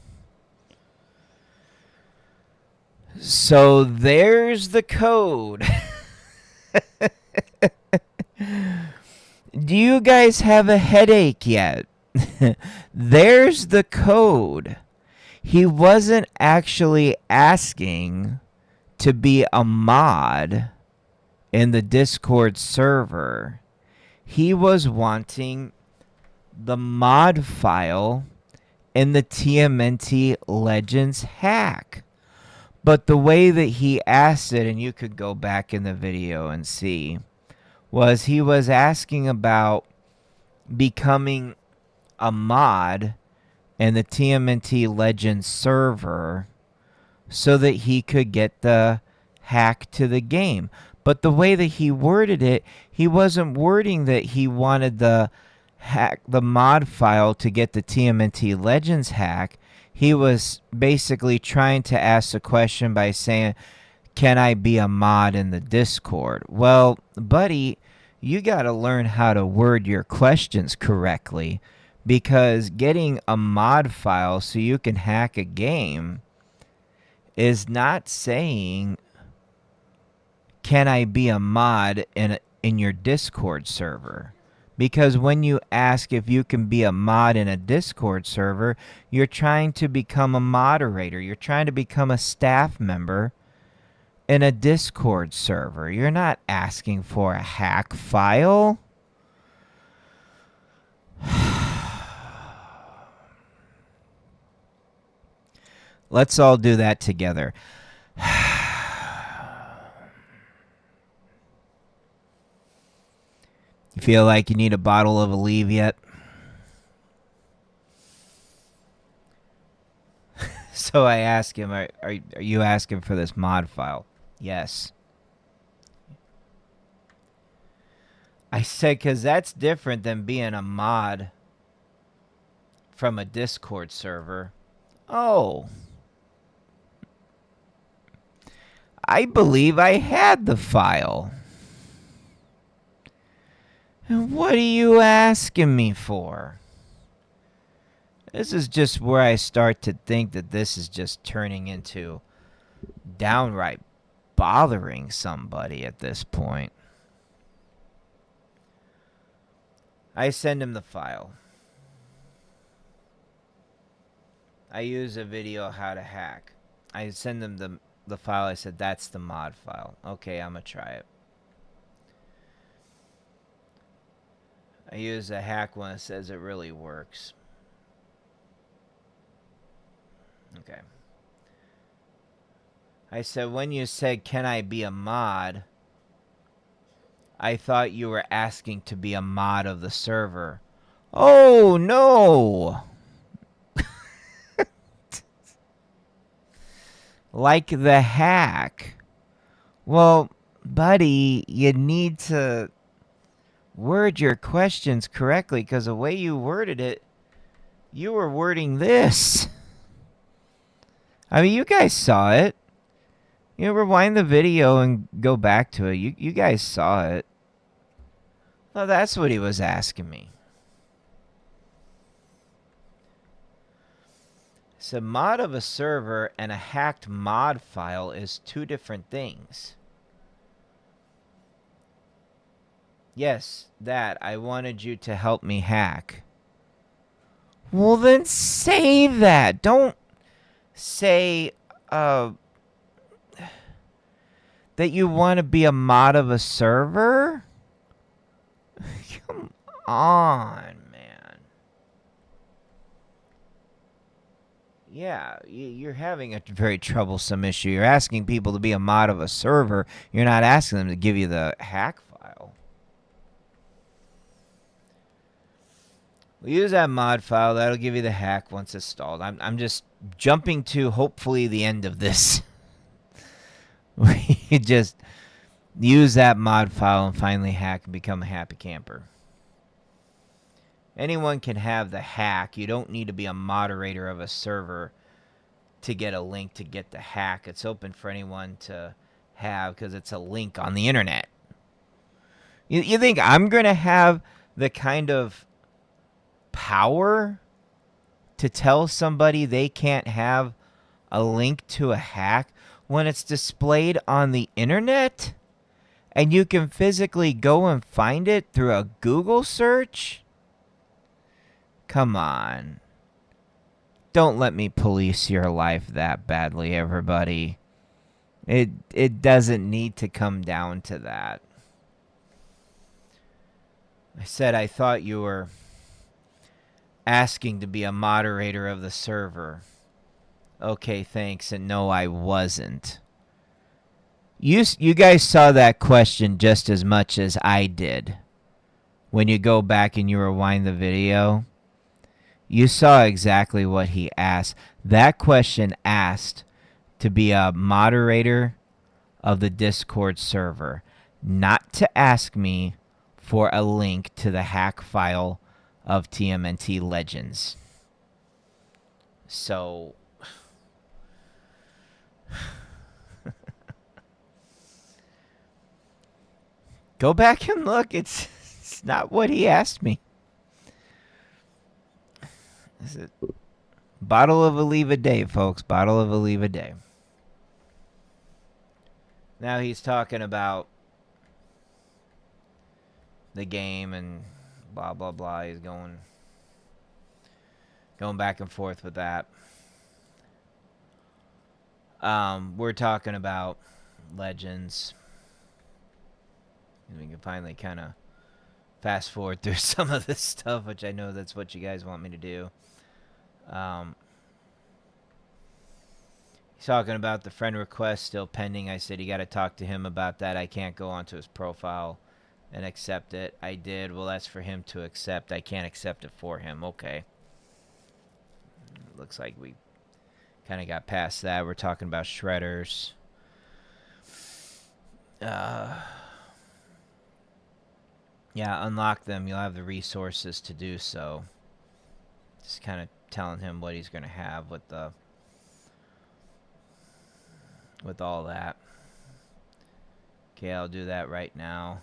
So there's the code. Do you guys have a headache yet? There's the code. He wasn't actually asking to be a mod in the Discord server. He was wanting the mod file in the TMNT Legends hack. But the way that he asked it, and you could go back in the video and see, was he was asking about becoming a mod in the TMNT Legends server so that he could get the hack to the game. But the way that he worded it, he wasn't wording that he wanted the mod file to get the TMNT Legends hack. He was basically trying to ask the question by saying, can I be a mod in the Discord? Well, buddy, you got to learn how to word your questions correctly, because getting a mod file so you can hack a game is not saying, can I be a mod in your Discord server? Because when you ask if you can be a mod in a Discord server, you're trying to become a moderator. You're trying to become a staff member in a Discord server. You're not asking for a hack file. Let's all do that together. You feel like you need a bottle of Aleve yet? So I ask him, are you asking for this mod file? Yes. I said, because that's different than being a mod from a Discord server. Oh. I believe I had the file. And what are you asking me for? This is just where I start to think that this is just turning into downright bothering somebody at this point. I send him the file. I use a video how to hack. I send him the file. I said, that's the mod file. Okay, I'm going to try it. I use a hack one that says it really works. Okay. I said, when you said, can I be a mod, I thought you were asking to be a mod of the server. Oh, no. Like the hack. Well, buddy, you need to word your questions correctly, because the way you worded it, you were wording this. I mean, you guys saw it. You rewind the video and go back to it. You guys saw it. Well, that's what he was asking me. So mod of a server and a hacked mod file is two different things. Yes, that. I wanted you to help me hack. Well, then say that. Don't say that you want to be a mod of a server. Come on, man. Yeah, you're having a very troublesome issue. You're asking people to be a mod of a server. You're not asking them to give you the hack file. We'll use that mod file. That'll give you the hack once installed. I'm just jumping to hopefully the end of this. We just use that mod file and finally hack and become a happy camper. Anyone can have the hack. You don't need to be a moderator of a server to get a link to get the hack. It's open for anyone to have because it's a link on the internet. You think I'm going to have the kind of power to tell somebody they can't have a link to a hack when it's displayed on the internet and you can physically go and find it through a Google search? Come on. Don't let me police your life that badly, everybody. It doesn't need to come down to that. I said I thought you were asking to be a moderator of the server. Okay, thanks, and no, I wasn't. You guys saw that question just as much as I did. When you go back and you rewind the video, you saw exactly what he asked. That question asked to be a moderator of the Discord server, not to ask me for a link to the hack file of TMNT Legends. So go back and look. It's not what he asked me. Is it bottle of Aleve a day, folks? Bottle of Aleve a day. Now he's talking about the game and blah blah blah. He's going back and forth with that. We're talking about Legends. And we can finally kind of fast forward through some of this stuff, which I know that's what you guys want me to do. He's talking about the friend request still pending. I said you got to talk to him about that. I can't go onto his profile and accept it. I did. Well, that's for him to accept. I can't accept it for him. Okay. Looks like we kind of got past that. We're talking about shredders. Yeah, unlock them. You'll have the resources to do so. Just kind of telling him what he's going to have with all that. Okay, I'll do that right now.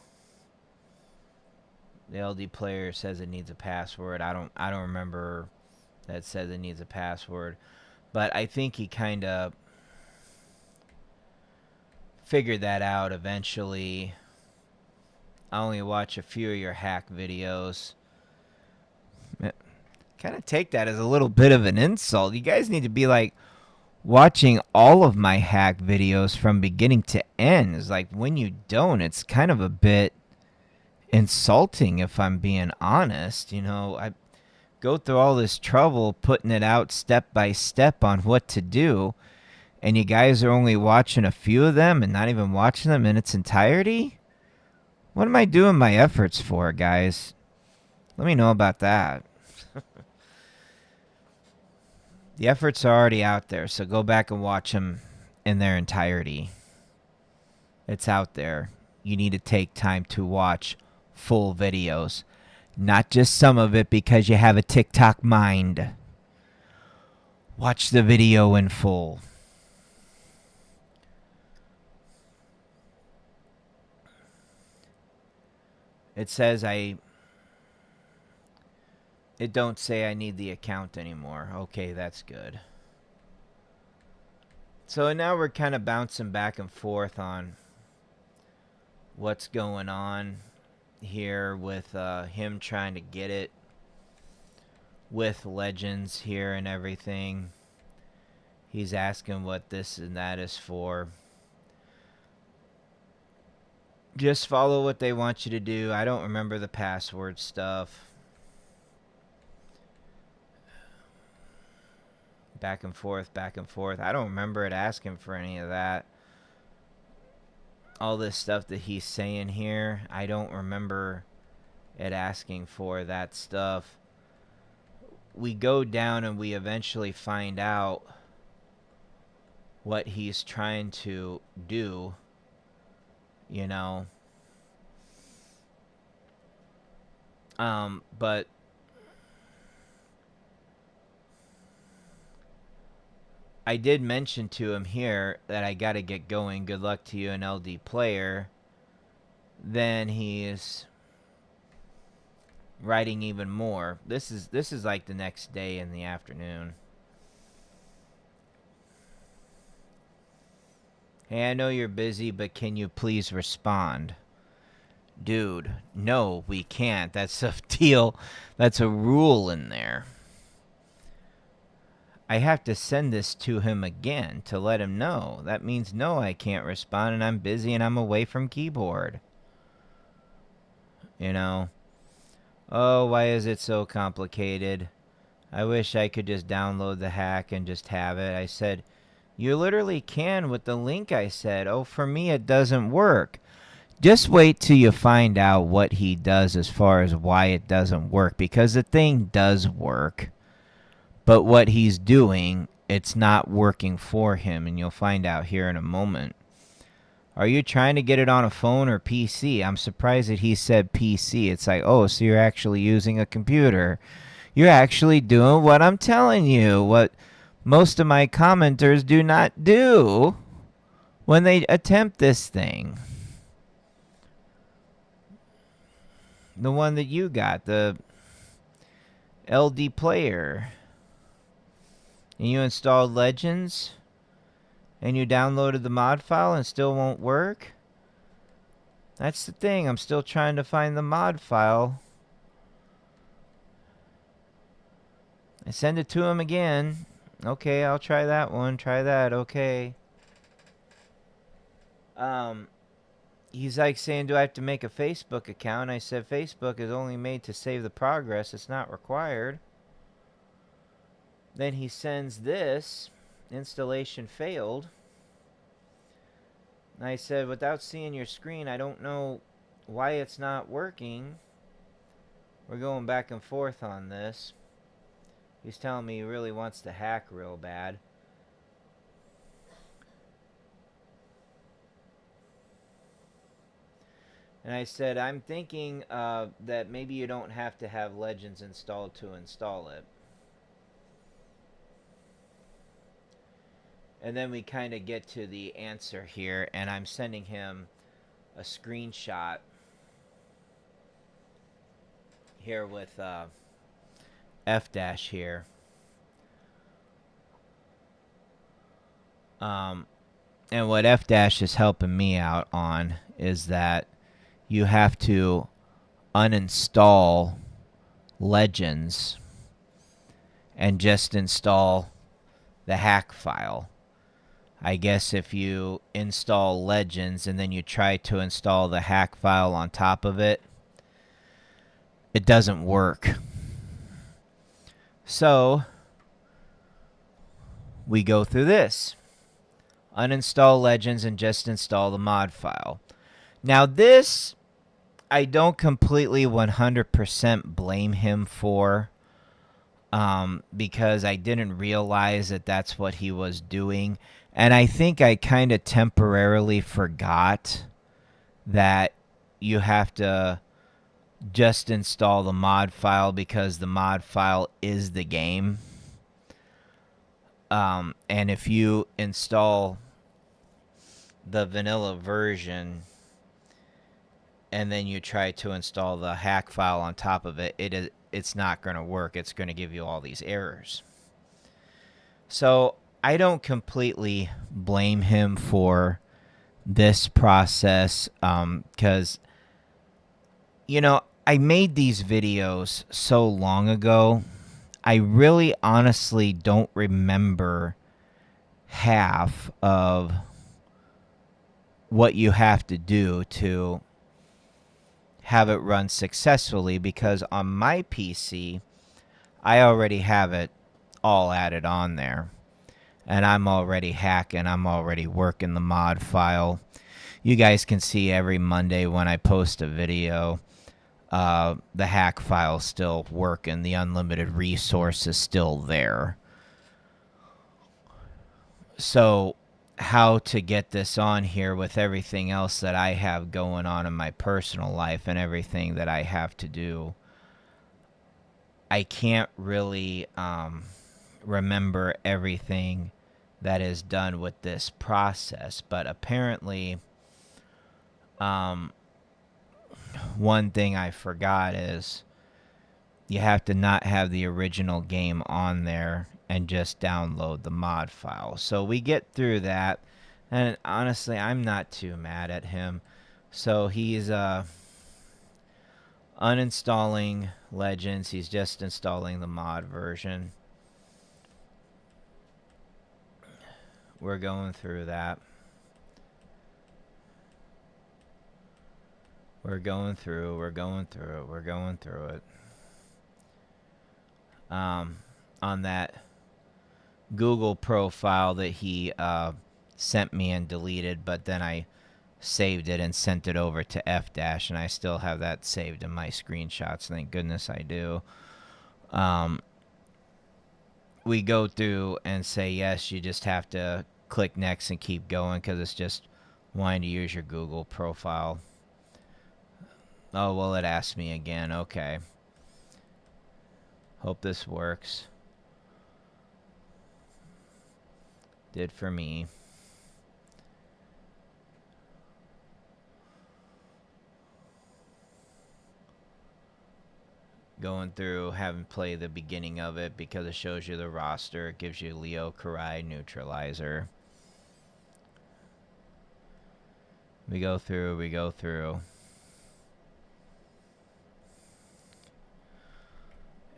The LD player says it needs a password. I don't remember that says it needs a password, but I think he kind of figured that out eventually. I only watch a few of your hack videos. Kind of take that as a little bit of an insult. You guys need to be like watching all of my hack videos from beginning to end. It's like when you don't, it's kind of a bit insulting if I'm being honest. You know, I go through all this trouble putting it out step by step on what to do, and you guys are only watching a few of them and not even watching them in its entirety? What am I doing my efforts for, guys? Let me know about that. The efforts are already out there, so go back and watch them in their entirety. It's out there. You need to take time to watch full videos, not just some of it because you have a TikTok mind. Watch the video in full. It says it don't say I need the account anymore. Okay, that's good. So now we're kind of bouncing back and forth on what's going on here with him trying to get it with Legends here and everything. He's asking what this and that is for. Just follow what they want you to do. I don't remember the password stuff. back and forth, back and forth. I don't remember it asking for any of that. All this stuff that he's saying here, I don't remember it asking for that stuff. We go down and we eventually find out what he's trying to do, you know. But I did mention to him here that I got to get going. Good luck to you, an LD player. Then he's writing even more. This is like the next day in the afternoon. Hey, I know you're busy, but can you please respond? Dude, no, we can't. That's a deal. That's a rule in there. I have to send this to him again to let him know. That means no, I can't respond, and I'm busy and I'm away from keyboard. You know? Oh, why is it so complicated? I wish I could just download the hack and just have it. I said, you literally can with the link I said. Oh, for me it doesn't work. Just wait till you find out what he does as far as why it doesn't work. Because the thing does work. But what he's doing, it's not working for him. And you'll find out here in a moment. Are you trying to get it on a phone or PC? I'm surprised that he said PC. It's like, oh, so you're actually using a computer. You're actually doing what I'm telling you. What most of my commenters do not do when they attempt this thing. The one that you got, the LD player. And you installed Legends? And you downloaded the mod file and still won't work? That's the thing. I'm still trying to find the mod file. I send it to him again. Okay, I'll try that one. Try that. Okay. He's like saying, do I have to make a Facebook account? I said, Facebook is only made to save the progress. It's not required. Then he sends this. Installation failed. And I said, without seeing your screen, I don't know why it's not working. We're going back and forth on this. He's telling me he really wants to hack real bad. And I said, I'm thinking that maybe you don't have to have Legends installed to install it. And then we kind of get to the answer here, and I'm sending him a screenshot here with F- here. And what F- is helping me out on is that you have to uninstall Legends and just install the hack file. I guess if you install Legends and then you try to install the hack file on top of it, it doesn't work. So we go through this. Uninstall Legends and just install the mod file. Now this, I don't completely 100% blame him for, because I didn't realize that that's what he was doing. And I think I kind of temporarily forgot that you have to just install the mod file because the mod file is the game. And if you install the vanilla version and then you try to install the hack file on top of it, it's not going to work. It's going to give you all these errors. So I don't completely blame him for this process, because, you know, I made these videos so long ago. I really honestly don't remember half of what you have to do to have it run successfully, because on my PC, I already have it all added on there. And I'm already hacking. I'm already working the mod file. You guys can see every Monday when I post a video, the hack file's still working. The unlimited resource is still there. So how to get this on here with everything else that I have going on in my personal life and everything that I have to do, I can't really remember everything that is done with this process. But apparently, one thing I forgot is you have to not have the original game on there and just download the mod file. So we get through that, and honestly, I'm not too mad at him. So he's uninstalling Legends. He's just installing the mod version. We're going through that. We're going through it. On that Google profile that he sent me and deleted, but then I saved it and sent it over to F-Dash, and I still have that saved in my screenshots. Thank goodness I do. We go through and say, yes, you just have to click next and keep going because it's just wanting to use your Google profile. Oh, well, it asked me again. Okay. Hope this works. Did for me. Going through, haven't played the beginning of it because it shows you the roster. It gives you Leo, Karai, Neutralizer. We go through.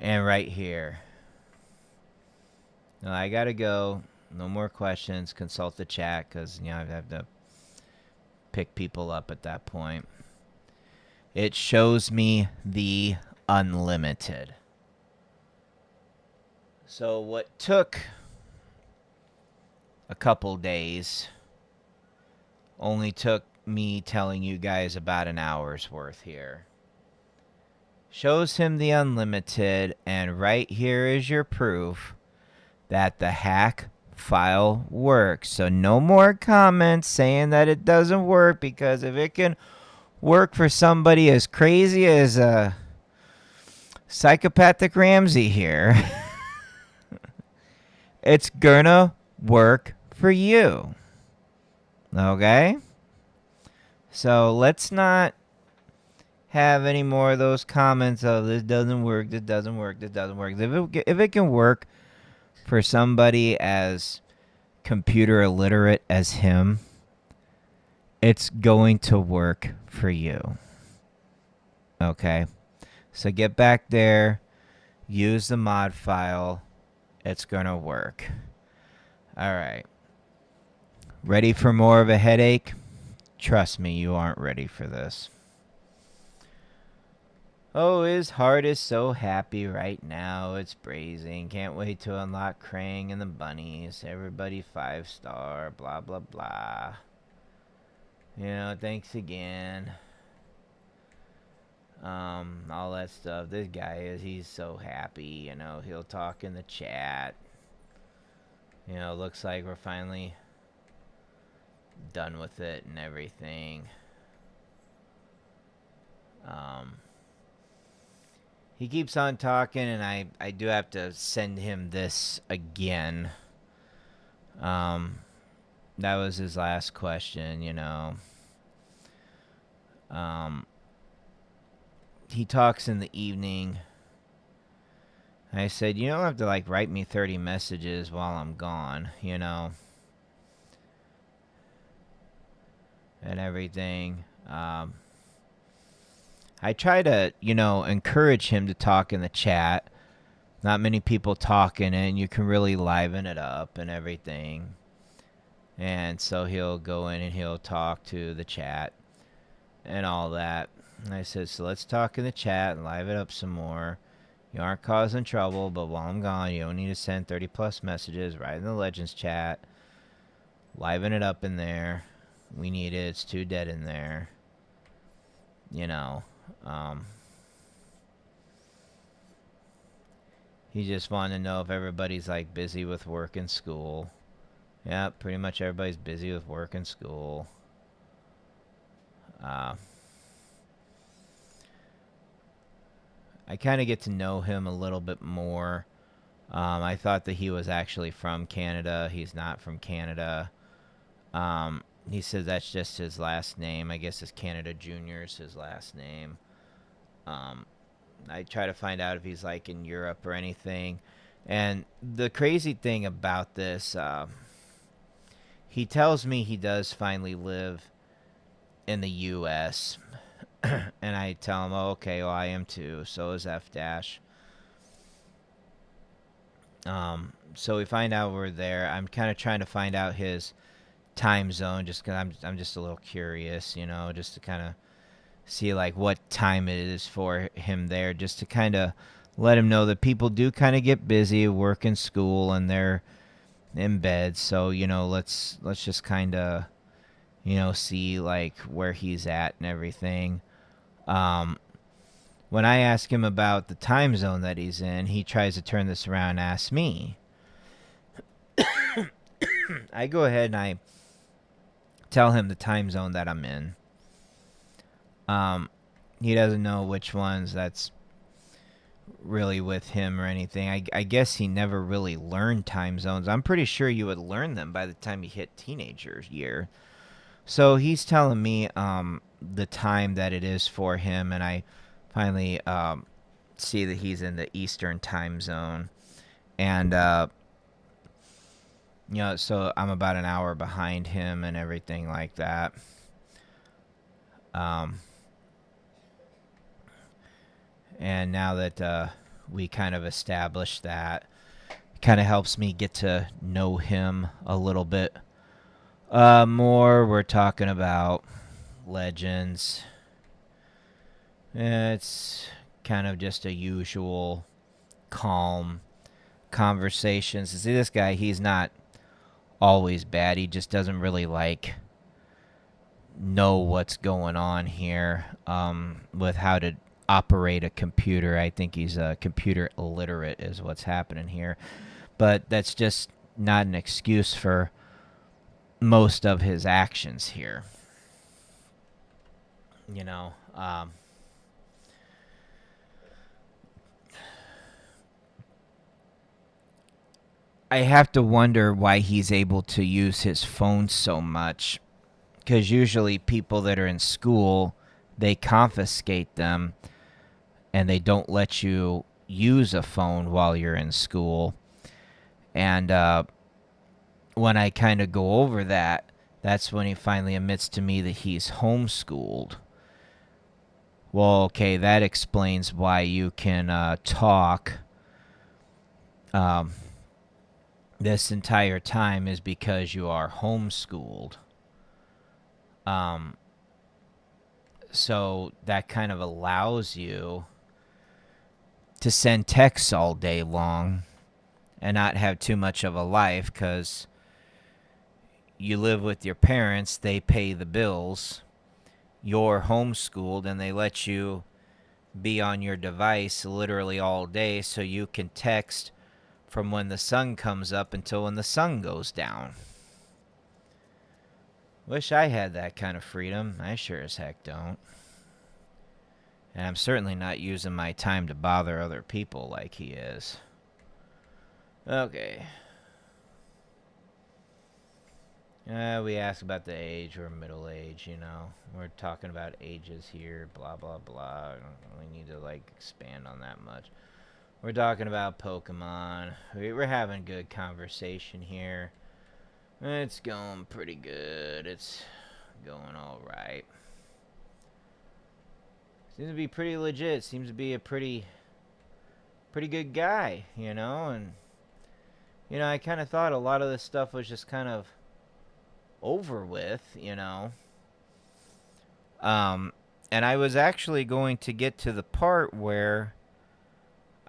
And right here. Now I gotta go. No more questions. Consult the chat because, you know, I have to pick people up at that point. It shows me the unlimited. So what took a couple days only took me telling you guys about an hour's worth here. Shows him the unlimited, and right here is your proof that the hack file works. So no more comments saying that it doesn't work, because if it can work for somebody as crazy as Psychopathic Ramsey here, it's gonna work for you. Okay? So let's not have any more of those comments of this doesn't work, this doesn't work, this doesn't work. If it can work for somebody as computer illiterate as him, it's going to work for you. Okay? So get back there, use the mod file. It's going to work. All right. Ready for more of a headache? Trust me, you aren't ready for this. Oh, his heart is so happy right now. It's brazen. Can't wait to unlock Krang and the bunnies. Everybody 5-star. Blah, blah, blah. You know, thanks again. All that stuff. This guy he's so happy. You know, he'll talk in the chat. You know, looks like we're finally done with it and everything. He keeps on talking, and I do have to send him this again. That was his last question, you know. He talks in the evening. I said, you don't have to, like, write me 30 messages while I'm gone, you know. And everything. I try to, you know, encourage him to talk in the chat. Not many people talking, and you can really liven it up and everything. And so he'll go in and he'll talk to the chat and all that. And I said, so let's talk in the chat and liven it up some more. You aren't causing trouble, but while I'm gone, you don't need to send 30 plus messages right in the Legends chat. Liven it up in there. We need it. It's too dead in there. You know. He just wanted to know if everybody's like busy with work and school. Yeah, pretty much everybody's busy with work and school. I kind of get to know him a little bit more. I thought that he was actually from Canada. He's not from Canada. He says that's just his last name. I guess his Canada Junior is his last name. I try to find out if he's like in Europe or anything. And the crazy thing about this, he tells me he does finally live in the U.S. And I tell him, oh, okay, well, I am too. So is F Dash. So we find out we're there. I'm kind of trying to find out his time zone, just because I'm just a little curious, you know, just to kind of see like what time it is for him there, just to kind of let him know that people do kind of get busy, work and school, and they're in bed. So you know, let's just kind of see like where he's at and everything. When I ask him about the time zone that he's in, he tries to turn this around and ask me. I go ahead and I tell him the time zone that I'm in. He doesn't know which ones that's really with him or anything. I guess he never really learned time zones. I'm pretty sure you would learn them by the time you hit teenager year. So he's telling me the time that it is for him, and I finally see that he's in the Eastern time zone. And, so I'm about an hour behind him and everything like that. And now that we kind of established that, it kind of helps me get to know him a little bit more. We're talking about Legends. It's kind of just a usual calm conversation. See, this guy, he's not always bad. He just doesn't really know what's going on here with how to operate a computer. I think he's computer illiterate is what's happening here. But that's just not an excuse for most of his actions here. You know, I have to wonder why he's able to use his phone so much. Because usually people that are in school, they confiscate them and they don't let you use a phone while you're in school. And when I kind of go over that, that's when he finally admits to me that he's homeschooled. Well, okay, that explains why you can talk this entire time is because you are homeschooled. So that kind of allows you to send texts all day long and not have too much of a life because you live with your parents, they pay the bills, you're homeschooled, and they let you be on your device literally all day so you can text from when the sun comes up until when the sun goes down. Wish I had that kind of freedom. I sure as heck don't. And I'm certainly not using my time to bother other people like he is. Okay. We asked about the age. We're middle age, you know. We're talking about ages here, blah, blah, blah. I don't really need to, expand on that much. We're talking about Pokemon. We're having good conversation here. It's going pretty good. It's going alright. Seems to be pretty legit. Seems to be a pretty good guy, you know? And, I kind of thought a lot of this stuff was just kind of over with, you know? And I was actually going to get to the part where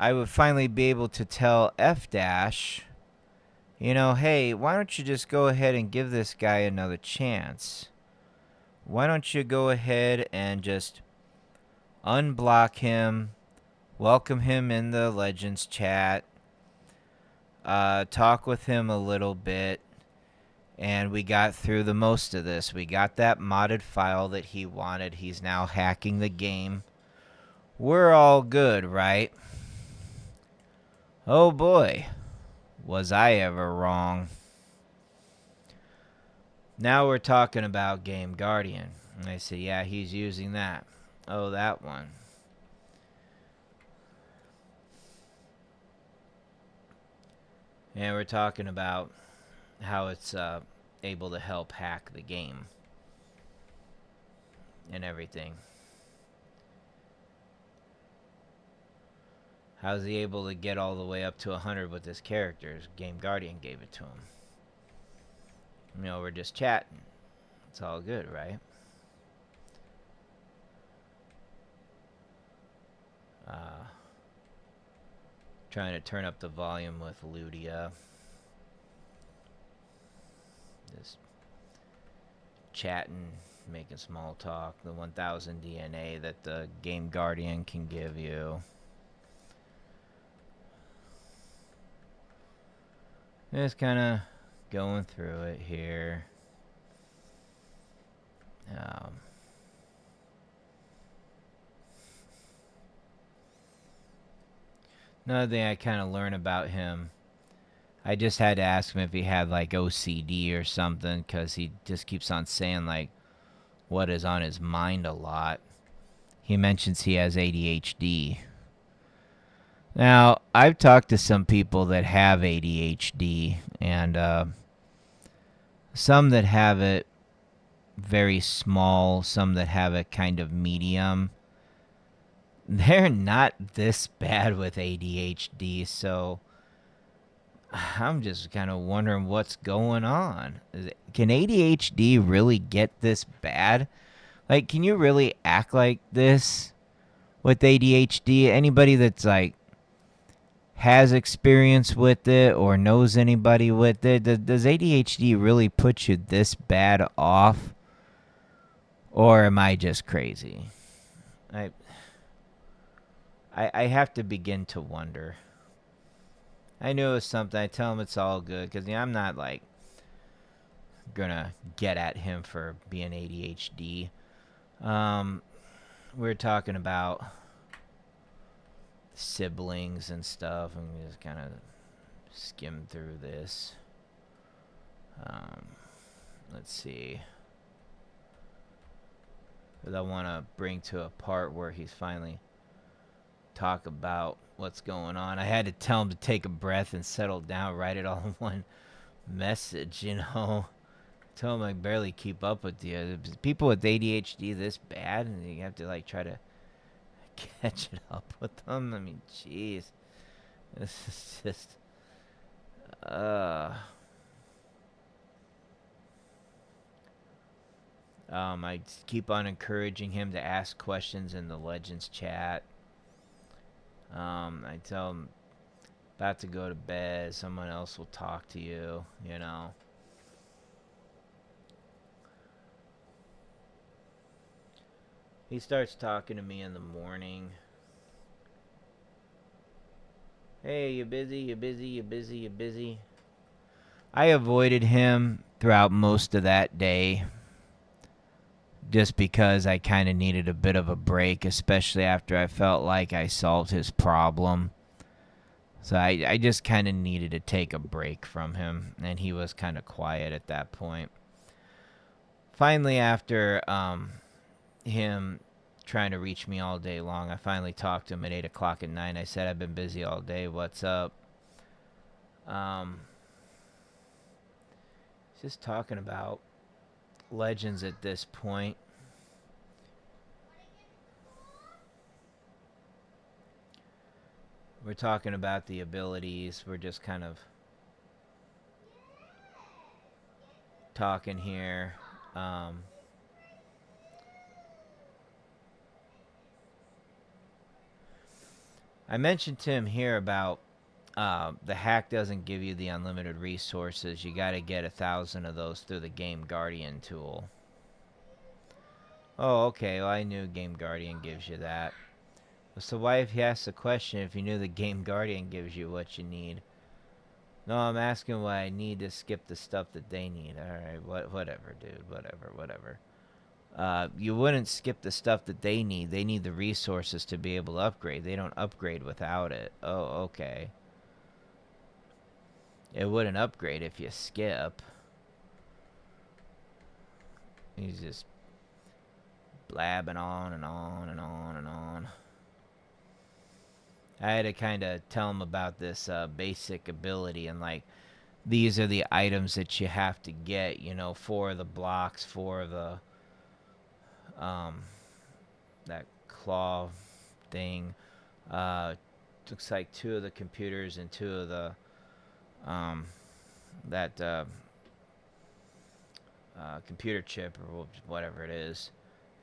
I would finally be able to tell F Dash, you know, hey, why don't you just go ahead and give this guy another chance? Why don't you go ahead and just unblock him, welcome him in the Legends chat, talk with him a little bit, and we got through the most of this. We got that modded file that he wanted. He's now hacking the game. We're all good, right? Oh boy, was I ever wrong. Now we're talking about Game Guardian. And I say, yeah, he's using that. Oh, that one. And we're talking about how it's able to help hack the game and everything. How's he able to get all the way up to 100 with his characters? Game Guardian gave it to him. You know, we're just chatting. It's all good, right? Trying to turn up the volume with Ludia. Just chatting, making small talk. The 1000 DNA that the Game Guardian can give you. Just kind of going through it here. Another thing I kind of learned about him, I just had to ask him if he had like OCD or something, because he just keeps on saying like what is on his mind a lot. He mentions he has ADHD. Now, I've talked to some people that have ADHD, and some that have it very small, some that have it kind of medium. They're not this bad with ADHD, so I'm just kind of wondering what's going on. Can ADHD really get this bad? Like, can you really act like this with ADHD? Anybody that's like has experience with it or knows anybody with it, does ADHD really put you this bad off? Or am I just crazy? I have to begin to wonder. I knew it was something. I tell him it's all good, because I'm not like gonna get at him for being ADHD. We're talking about siblings and stuff, and we just kind of skim through this. Let's see. But I want to bring to a part where he's finally talk about what's going on. I had to tell him to take a breath and settle down, write it all in one message, you know. Tell him I barely keep up with you. People with ADHD this bad, and you have to like try to catch it up with them. I mean, jeez, this is just I keep on encouraging him to ask questions in the Legends chat. I tell him about to go to bed. Someone else will talk to you, you know. He starts talking to me in the morning. Hey, you busy? You busy? You busy? You busy? I avoided him throughout most of that day, just because I kind of needed a bit of a break, especially after I felt like I solved his problem. So I just kind of needed to take a break from him, and he was kind of quiet at that point. Finally, after him trying to reach me all day long, I finally talked to him at 8 o'clock at night. I said, I've been busy all day. What's up? Just talking about Legends at this point. We're talking about the abilities. We're just kind of talking here. I mentioned to him here about the hack doesn't give you the unlimited resources. You got to get 1,000 of those through the Game Guardian tool. Oh, okay. Well, I knew Game Guardian gives you that. So why, if you asked the question, if you knew the Game Guardian gives you what you need? No, I'm asking why I need to skip the stuff that they need. All right, whatever, dude. Whatever. You wouldn't skip the stuff that they need. They need the resources to be able to upgrade. They don't upgrade without it. Oh, okay. It wouldn't upgrade if you skip. He's just blabbing on and on and on and on. I had to kind of tell him about this basic ability and like these are the items that you have to get, you know, for the blocks, for the that claw thing. Looks like 2 of the computers and 2 of the that computer chip or whatever it is.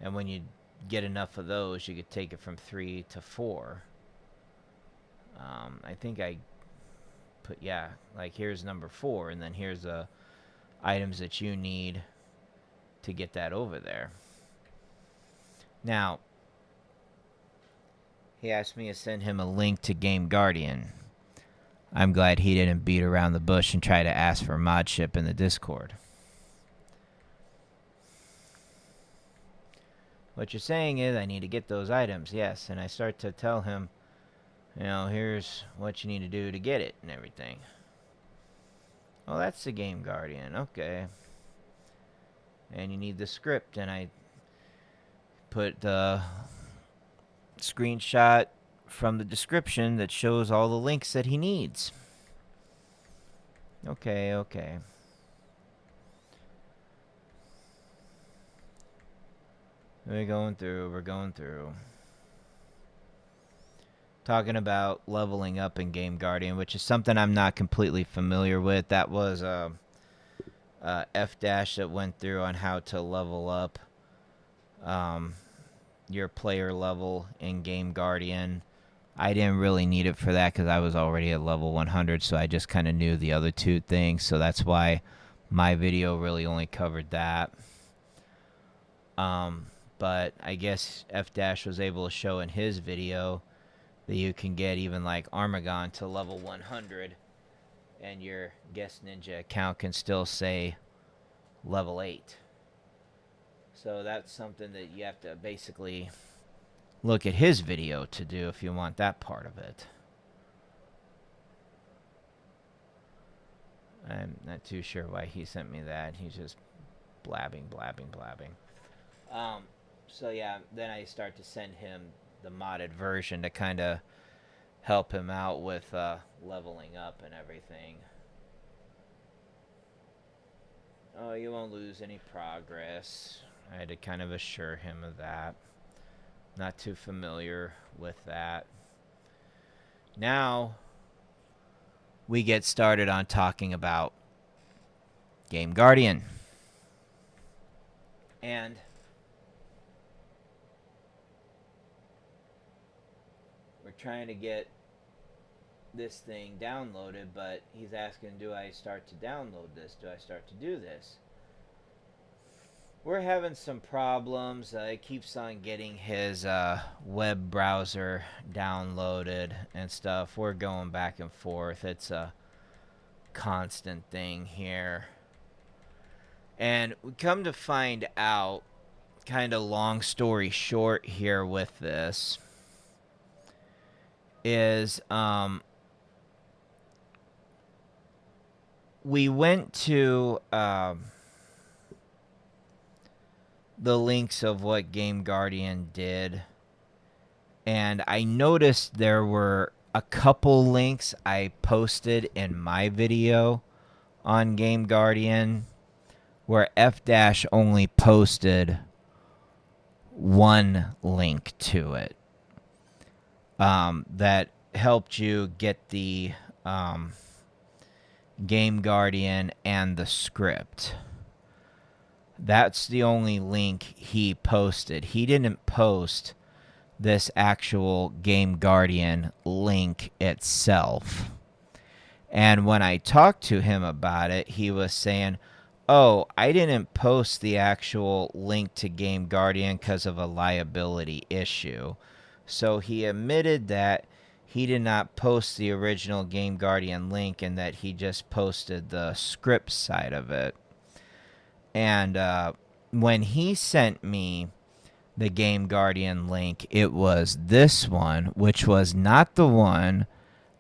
And when you get enough of those, you could take it from 3 to 4. I think I put, yeah, like here's number 4, and then here's the items that you need to get that over there. Now, he asked me to send him a link to Game Guardian. I'm glad he didn't beat around the bush and try to ask for mod ship in the Discord. What you're saying is I need to get those items, yes, and I start to tell him, you know, here's what you need to do to get it and everything. Oh, that's the Game Guardian, okay. And you need the script, and I put the screenshot from the description that shows all the links that he needs. Okay. We're going through. Talking about leveling up in Game Guardian, which is something I'm not completely familiar with. That was F dash that went through on how to level up your player level in Game Guardian. I didn't really need it for that because I was already at level 100, so I just kind of knew the other 2 things. So that's why my video really only covered that. But I guess F dash was able to show in his video that you can get even like Armagon to level 100 and your Guest Ninja account can still say level 8. So that's something that you have to basically look at his video to do if you want that part of it. I'm not too sure why he sent me that. He's just blabbing. So yeah, then I start to send him the modded version to kind of help him out with leveling up and everything. Oh, you won't lose any progress. I had to kind of assure him of that. Not too familiar with that. Now, we get started on talking about Game Guardian. And we're trying to get this thing downloaded, but he's asking, do I start to download this? Do I start to do this? We're having some problems. He keeps on getting his web browser downloaded and stuff. We're going back and forth. It's a constant thing here. And we come to find out, kind of long story short here with this, is we went to the links of what Game Guardian did, and I noticed there were a couple links I posted in my video on Game Guardian where F- only posted one link to it that helped you get the Game Guardian and the script. That's the only link he posted. He didn't post this actual Game Guardian link itself. And when I talked to him about it, he was saying, oh, I didn't post the actual link to Game Guardian because of a liability issue. So he admitted that he did not post the original Game Guardian link and that he just posted the script side of it. And when he sent me the Game Guardian link, it was this one, which was not the one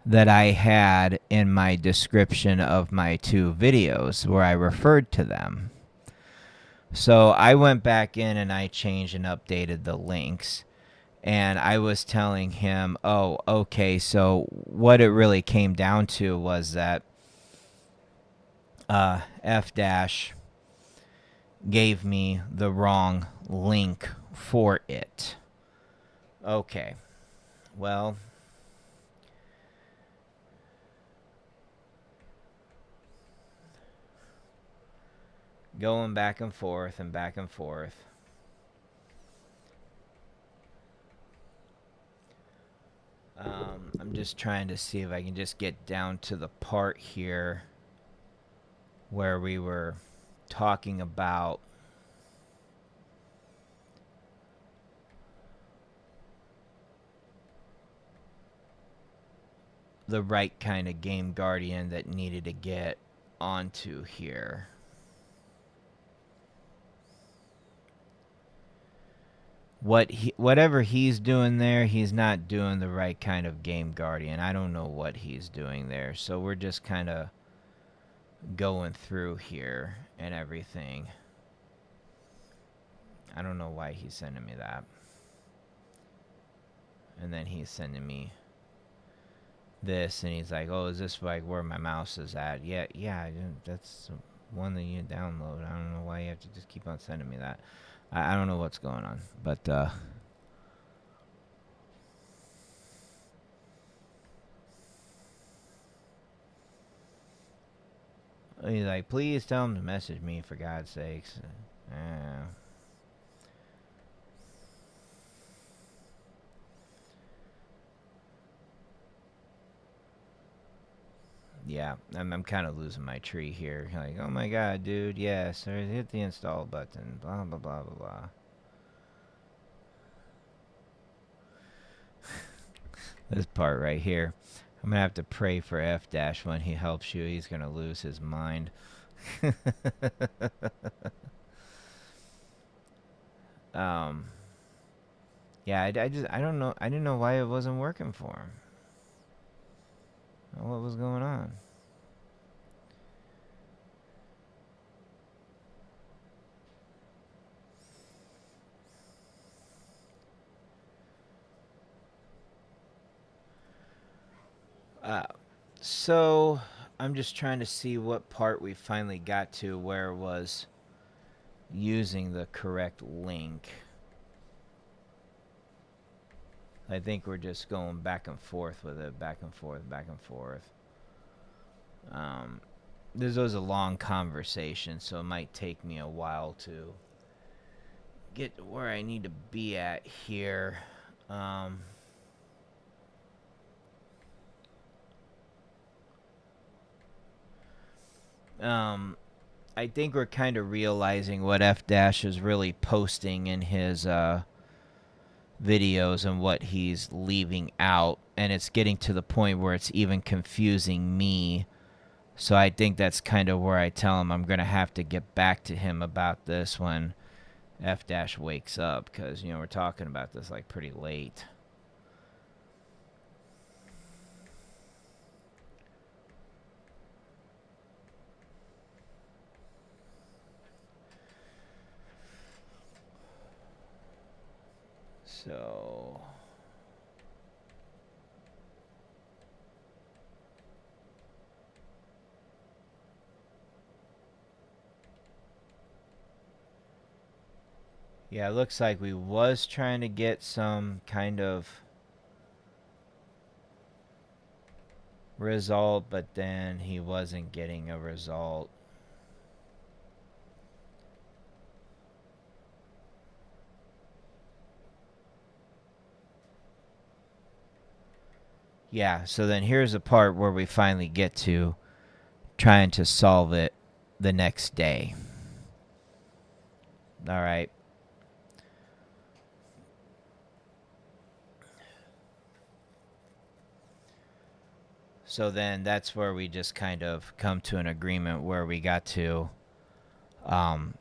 that I had in my description of my 2 videos where I referred to them. So I went back in and I changed and updated the links. And I was telling him, oh, okay, so what it really came down to was that F dash gave me the wrong link for it. Okay, well, going back and forth and back and forth. I'm just trying to see if I can just get down to the part here where we were talking about the right kind of Game Guardian that needed to get onto here. Whatever he's doing there, he's not doing the right kind of Game Guardian. I don't know what he's doing there. So we're just kind of going through here and everything. I don't know why he's sending me that. And then he's sending me this, and he's like, oh, is this like where my mouse is at? Yeah, that's one that you download. I don't know why you have to just keep on sending me that. I don't know what's going on, but he's like, please tell him to message me for God's sakes. Yeah, I'm kind of losing my tree here. Like, oh my God, dude, yes, hit the install button, blah, blah, blah, blah, blah. This part right here. I'm going to have to pray for F dash when he helps you. He's going to lose his mind. Yeah, I don't know. I didn't know why it wasn't working for him. What was going on? So I'm just trying to see what part we finally got to where it was using the correct link. I think we're just going back and forth with it, back and forth, back and forth. This was a long conversation, so it might take me a while to get to where I need to be at here. I think we're kind of realizing what F Dash is really posting in his videos and what he's leaving out, and it's getting to the point where it's even confusing me. So I think that's kind of where I tell him I'm going to have to get back to him about this when F Dash wakes up, because, you know, we're talking about this like pretty late. So yeah, it looks like we was trying to get some kind of result, but then he wasn't getting a result. Yeah, so then here's the part where we finally get to trying to solve it the next day. All right. So then that's where we just kind of come to an agreement where we got to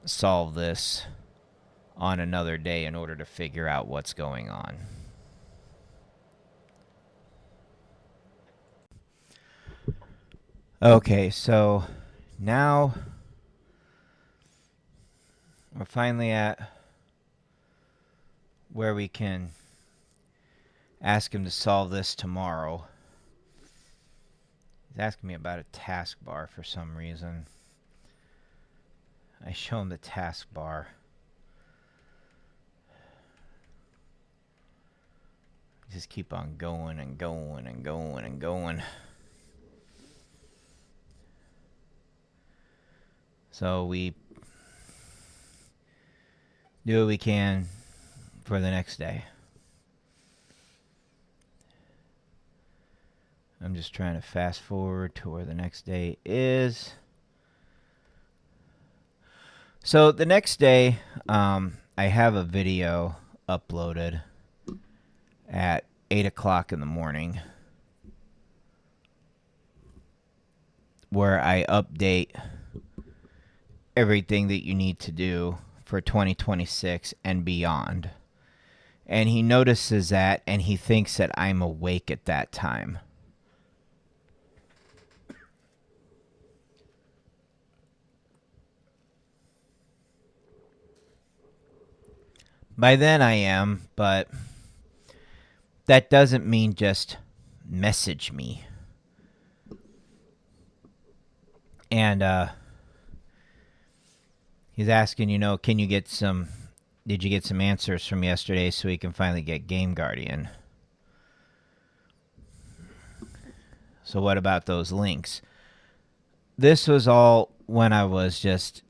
solve this on another day in order to figure out what's going on. Okay, so now we're finally at where we can ask him to solve this tomorrow. He's asking me about a taskbar for some reason. I show him the taskbar. Just keep on going and going and going and going. So we do what we can for the next day. I'm just trying to fast forward to where the next day is. So the next day, I have a video uploaded at 8 o'clock in the morning where I update everything that you need to do for 2026 and beyond. And he notices that, and he thinks that I'm awake at that time. By then I am, but that doesn't mean just message me. And he's asking, did you get some answers from yesterday so we can finally get Game Guardian? So what about those links? This was all when I was just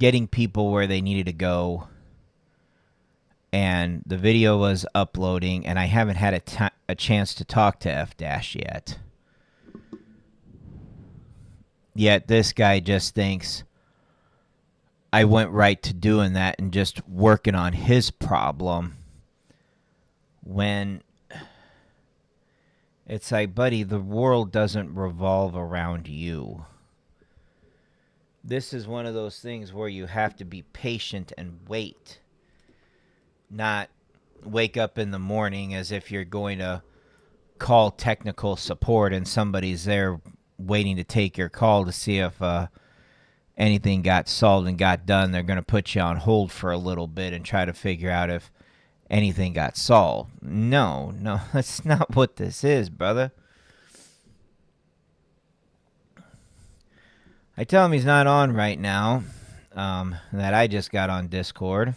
getting people where they needed to go, and the video was uploading, and I haven't had a chance to talk to F- yet. Yet this guy just thinks I went right to doing that and just working on his problem, when it's like, buddy, the world doesn't revolve around you. This is one of those things where you have to be patient and wait. Not wake up in the morning as if you're going to call technical support and somebody's there waiting to take your call to see if anything got solved and got done. They're going to put you on hold for a little bit and try to figure out if anything got solved. No, that's not what this is, brother. I tell him he's not on right now, that I just got on Discord.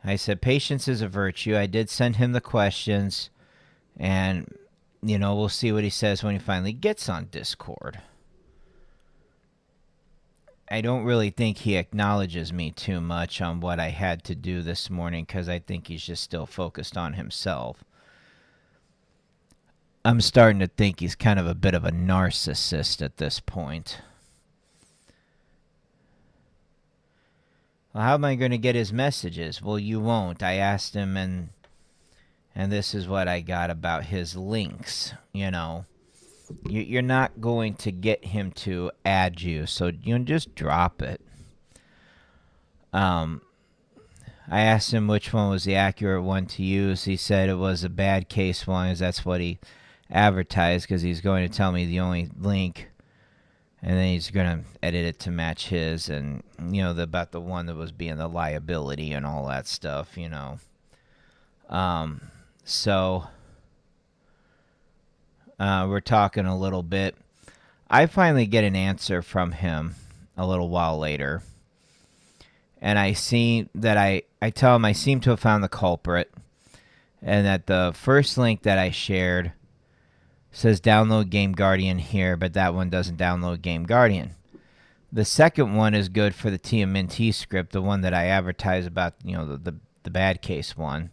I said, patience is a virtue. I did send him the questions, and, we'll see what he says when he finally gets on Discord. I don't really think he acknowledges me too much on what I had to do this morning, because I think he's just still focused on himself. I'm starting to think he's kind of a bit of a narcissist at this point. Well, how am I going to get his messages? Well, you won't. I asked him, and this is what I got about his links. You're not going to get him to add you, so just drop it. I asked him which one was the accurate one to use. He said it was a bad case one, as that's what he advertised, because he's going to tell me the only link, and then he's going to edit it to match his, and, about the one that was being the liability and all that stuff, So we're talking a little bit. I finally get an answer from him a little while later, and I see that I tell him I seem to have found the culprit, and that the first link that I shared says download Game Guardian here, but that one doesn't download Game Guardian. The second one is good for the TMNT script, the one that I advertise about, the bad case one.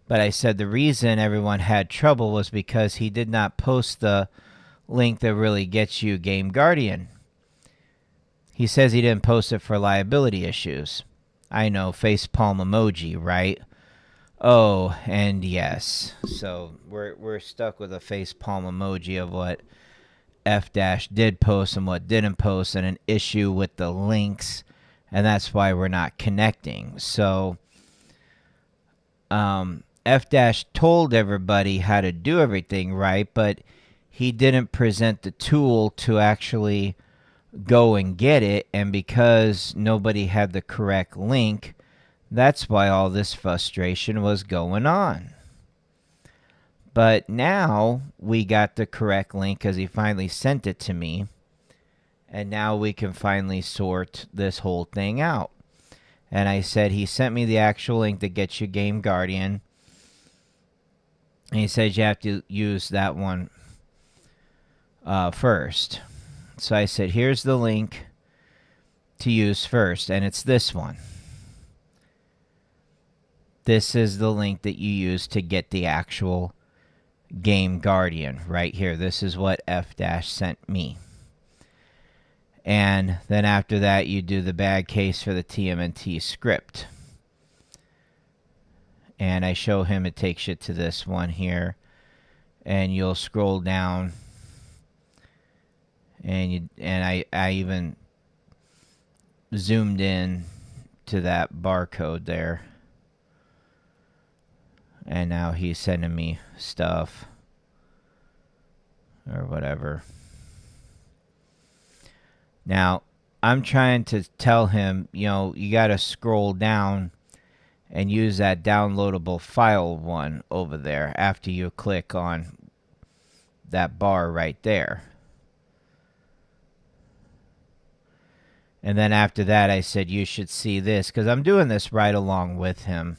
But I said the reason everyone had trouble was because he did not post the link that really gets you Game Guardian. He says he didn't post it for liability issues. I know, facepalm emoji, right? Oh, and yes. So we're stuck with a facepalm emoji of what F dash did post and what didn't post, and an issue with the links, and that's why we're not connecting. So F dash told everybody how to do everything right, but he didn't present the tool to actually go and get it, and because nobody had the correct link, that's why all this frustration was going on. But now we got the correct link because he finally sent it to me, and now we can finally sort this whole thing out. And I said he sent me the actual link that gets you Game Guardian, and he says you have to use that one first. So I said, here's the link to use first, and it's this one. This is the link that you use to get the actual Game Guardian right here. This is what F dash sent me. And then after that, you do the bad case for the TMNT script. And I show him, it takes you to this one here. And you'll scroll down. And I even zoomed in to that barcode there. And now he's sending me stuff or whatever. Now, I'm trying to tell him, you know, you got to scroll down and use that downloadable file one over there after you click on that bar right there. And then after that, I said, you should see this, because I'm doing this right along with him,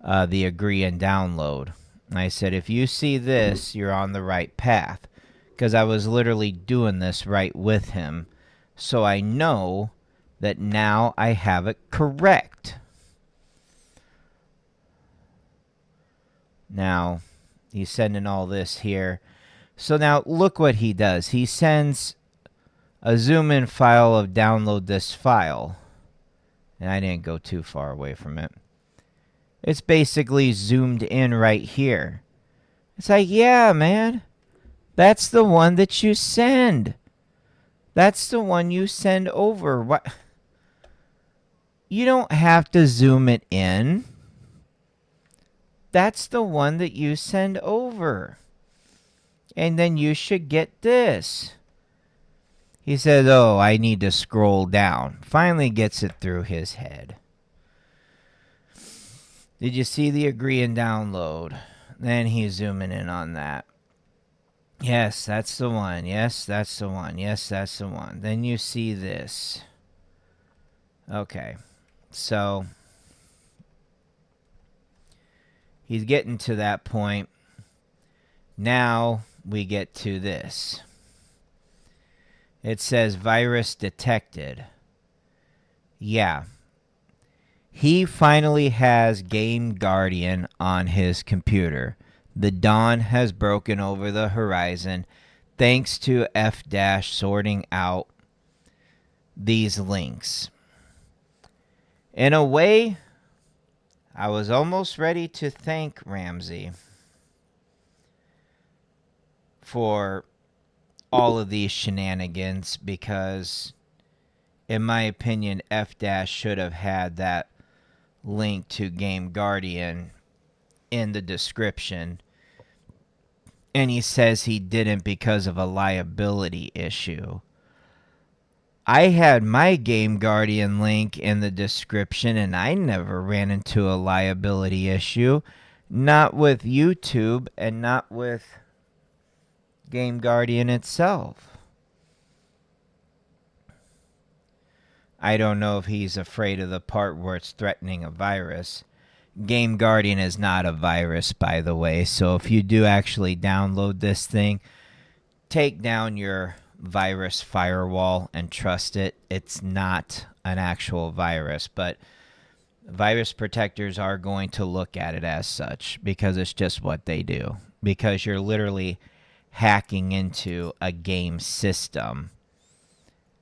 the agree and download. And I said, if you see this, you're on the right path, because I was literally doing this right with him. So I know that now I have it correct. Now, he's sending all this here. So now look what he does. He sends a zoom in file of download this file. And I didn't go too far away from it. It's basically zoomed in right here. It's like, yeah, man. That's the one that you send. That's the one you send over. What? You don't have to zoom it in. That's the one that you send over. And then you should get this. He says, oh, I need to scroll down. Finally gets it through his head. Did you see the agree and download? Then he's zooming in on that. Yes, that's the one. Yes, that's the one. Yes, that's the one. Then you see this. Okay. So he's getting to that point. Now we get to this. It says virus detected. Yeah. He finally has Game Guardian on his computer. The dawn has broken over the horizon thanks to F dash sorting out these links. In a way, I was almost ready to thank Ramsey for all of these shenanigans, because in my opinion, F dash should have had that link to Game Guardian in the description, and he says he didn't because of a liability issue. I had my Game Guardian link in the description, and I never ran into a liability issue. Not with YouTube and not with Game Guardian itself. I don't know if he's afraid of the part where it's threatening a virus. Game Guardian is not a virus, by the way. So if you do actually download this thing, take down your virus firewall and trust it. It's not an actual virus. But virus protectors are going to look at it as such because it's just what they do. Because you're literally hacking into a game system,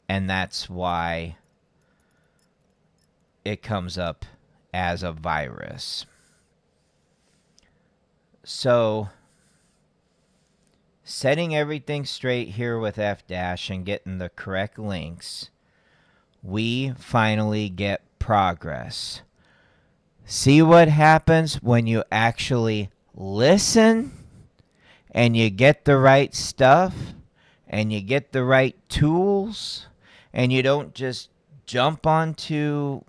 and that's why it comes up as a virus. So, setting everything straight here with F- and getting the correct links, we finally get progress. See what happens when you actually listen and you get the right stuff and you get the right tools and you don't just jump onto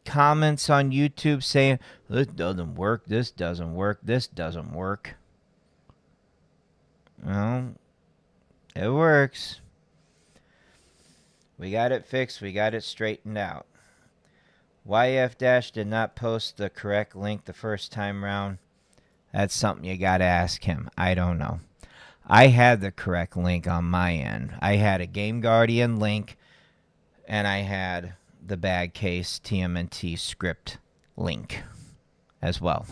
comments on YouTube saying, this doesn't work, this doesn't work, this doesn't work. Well, it works. We got it fixed. We got it straightened out. Why F- did not post the correct link the first time round? That's something you got to ask him. I don't know. I had the correct link on my end. I had a Game Guardian link, and I had the Bad Case TMNT script link as well.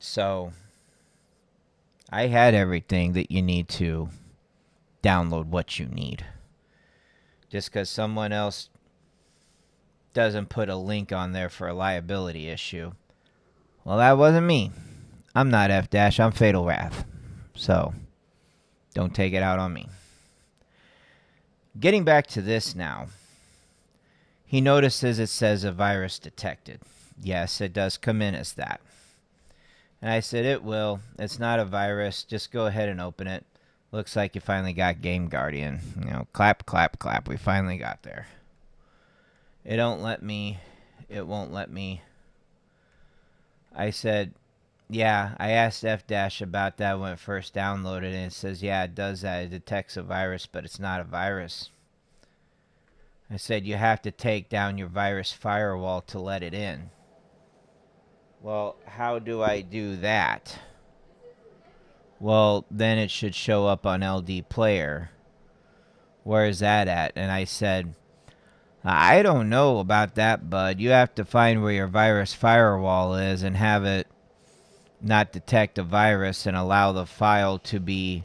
So, I had everything that you need to download what you need. Just because someone else doesn't put a link on there for a liability issue. Well, that wasn't me. I'm not F-, I'm Fatal Wrath. So, don't take it out on me. Getting back to this now. He notices it says a virus detected. Yes, it does come in as that. And I said, it will. It's not a virus. Just go ahead and open it. Looks like you finally got Game Guardian. You know, clap, clap, clap. We finally got there. It don't let me. It won't let me. I said, yeah, I asked F- about that when it first downloaded, and it says, yeah, it does that. It detects a virus, but it's not a virus. I said, you have to take down your virus firewall to let it in. Well, how do I do that? Well, then it should show up on LD Player. Where is that at? And I said, I don't know about that, bud. You have to find where your virus firewall is and have it not detect a virus and allow the file to be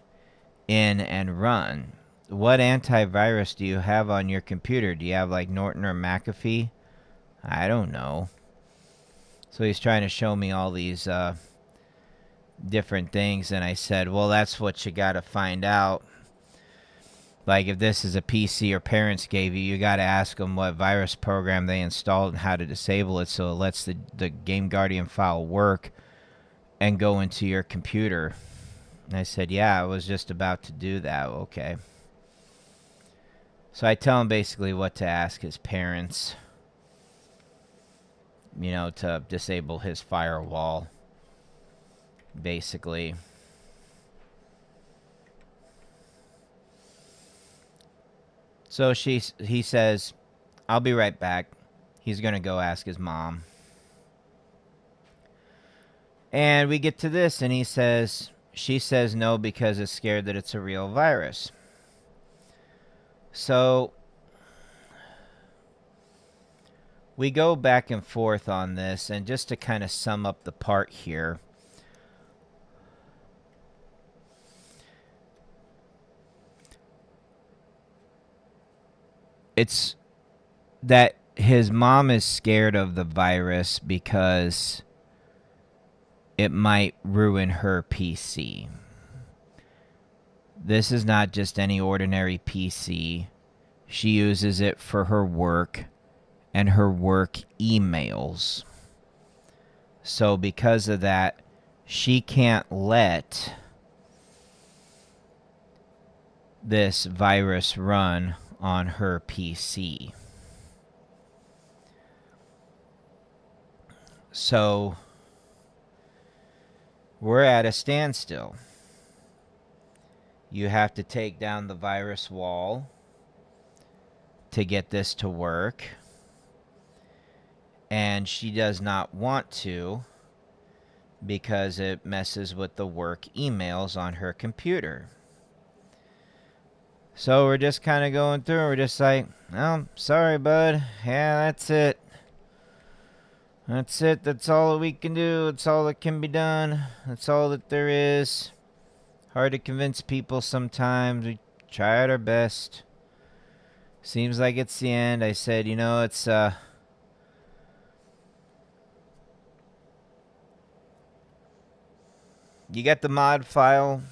in and run. What antivirus do you have on your computer? Do you have like Norton or McAfee? I don't know. So he's trying to show me all these different things, and I said, well, that's what you got to find out. Like if this is a PC your parents gave you, you got to ask them what virus program they installed and how to disable it so it lets the Game Guardian file work and go into your computer. And I said, yeah, I was just about to do that. Okay. So I tell him basically what to ask his parents, you know, to disable his firewall, basically. So he says, I'll be right back. He's going to go ask his mom. And we get to this, and she says no because it's scared that it's a real virus. So we go back and forth on this, and just to kind of sum up the part here, it's that his mom is scared of the virus because it might ruin her PC. This is not just any ordinary PC. She uses it for her work and her work emails. So because of that, she can't let this virus run on her PC. So we're at a standstill. You have to take down the virus wall to get this to work. And she does not want to because it messes with the work emails on her computer. So we're just kind of going through. We're just like, oh, sorry, bud. Yeah, that's it. That's it. That's all that we can do. That's all that can be done. That's all that there is. Hard to convince people sometimes. We tried our best. Seems like it's the end. I said, it's you got the mod file.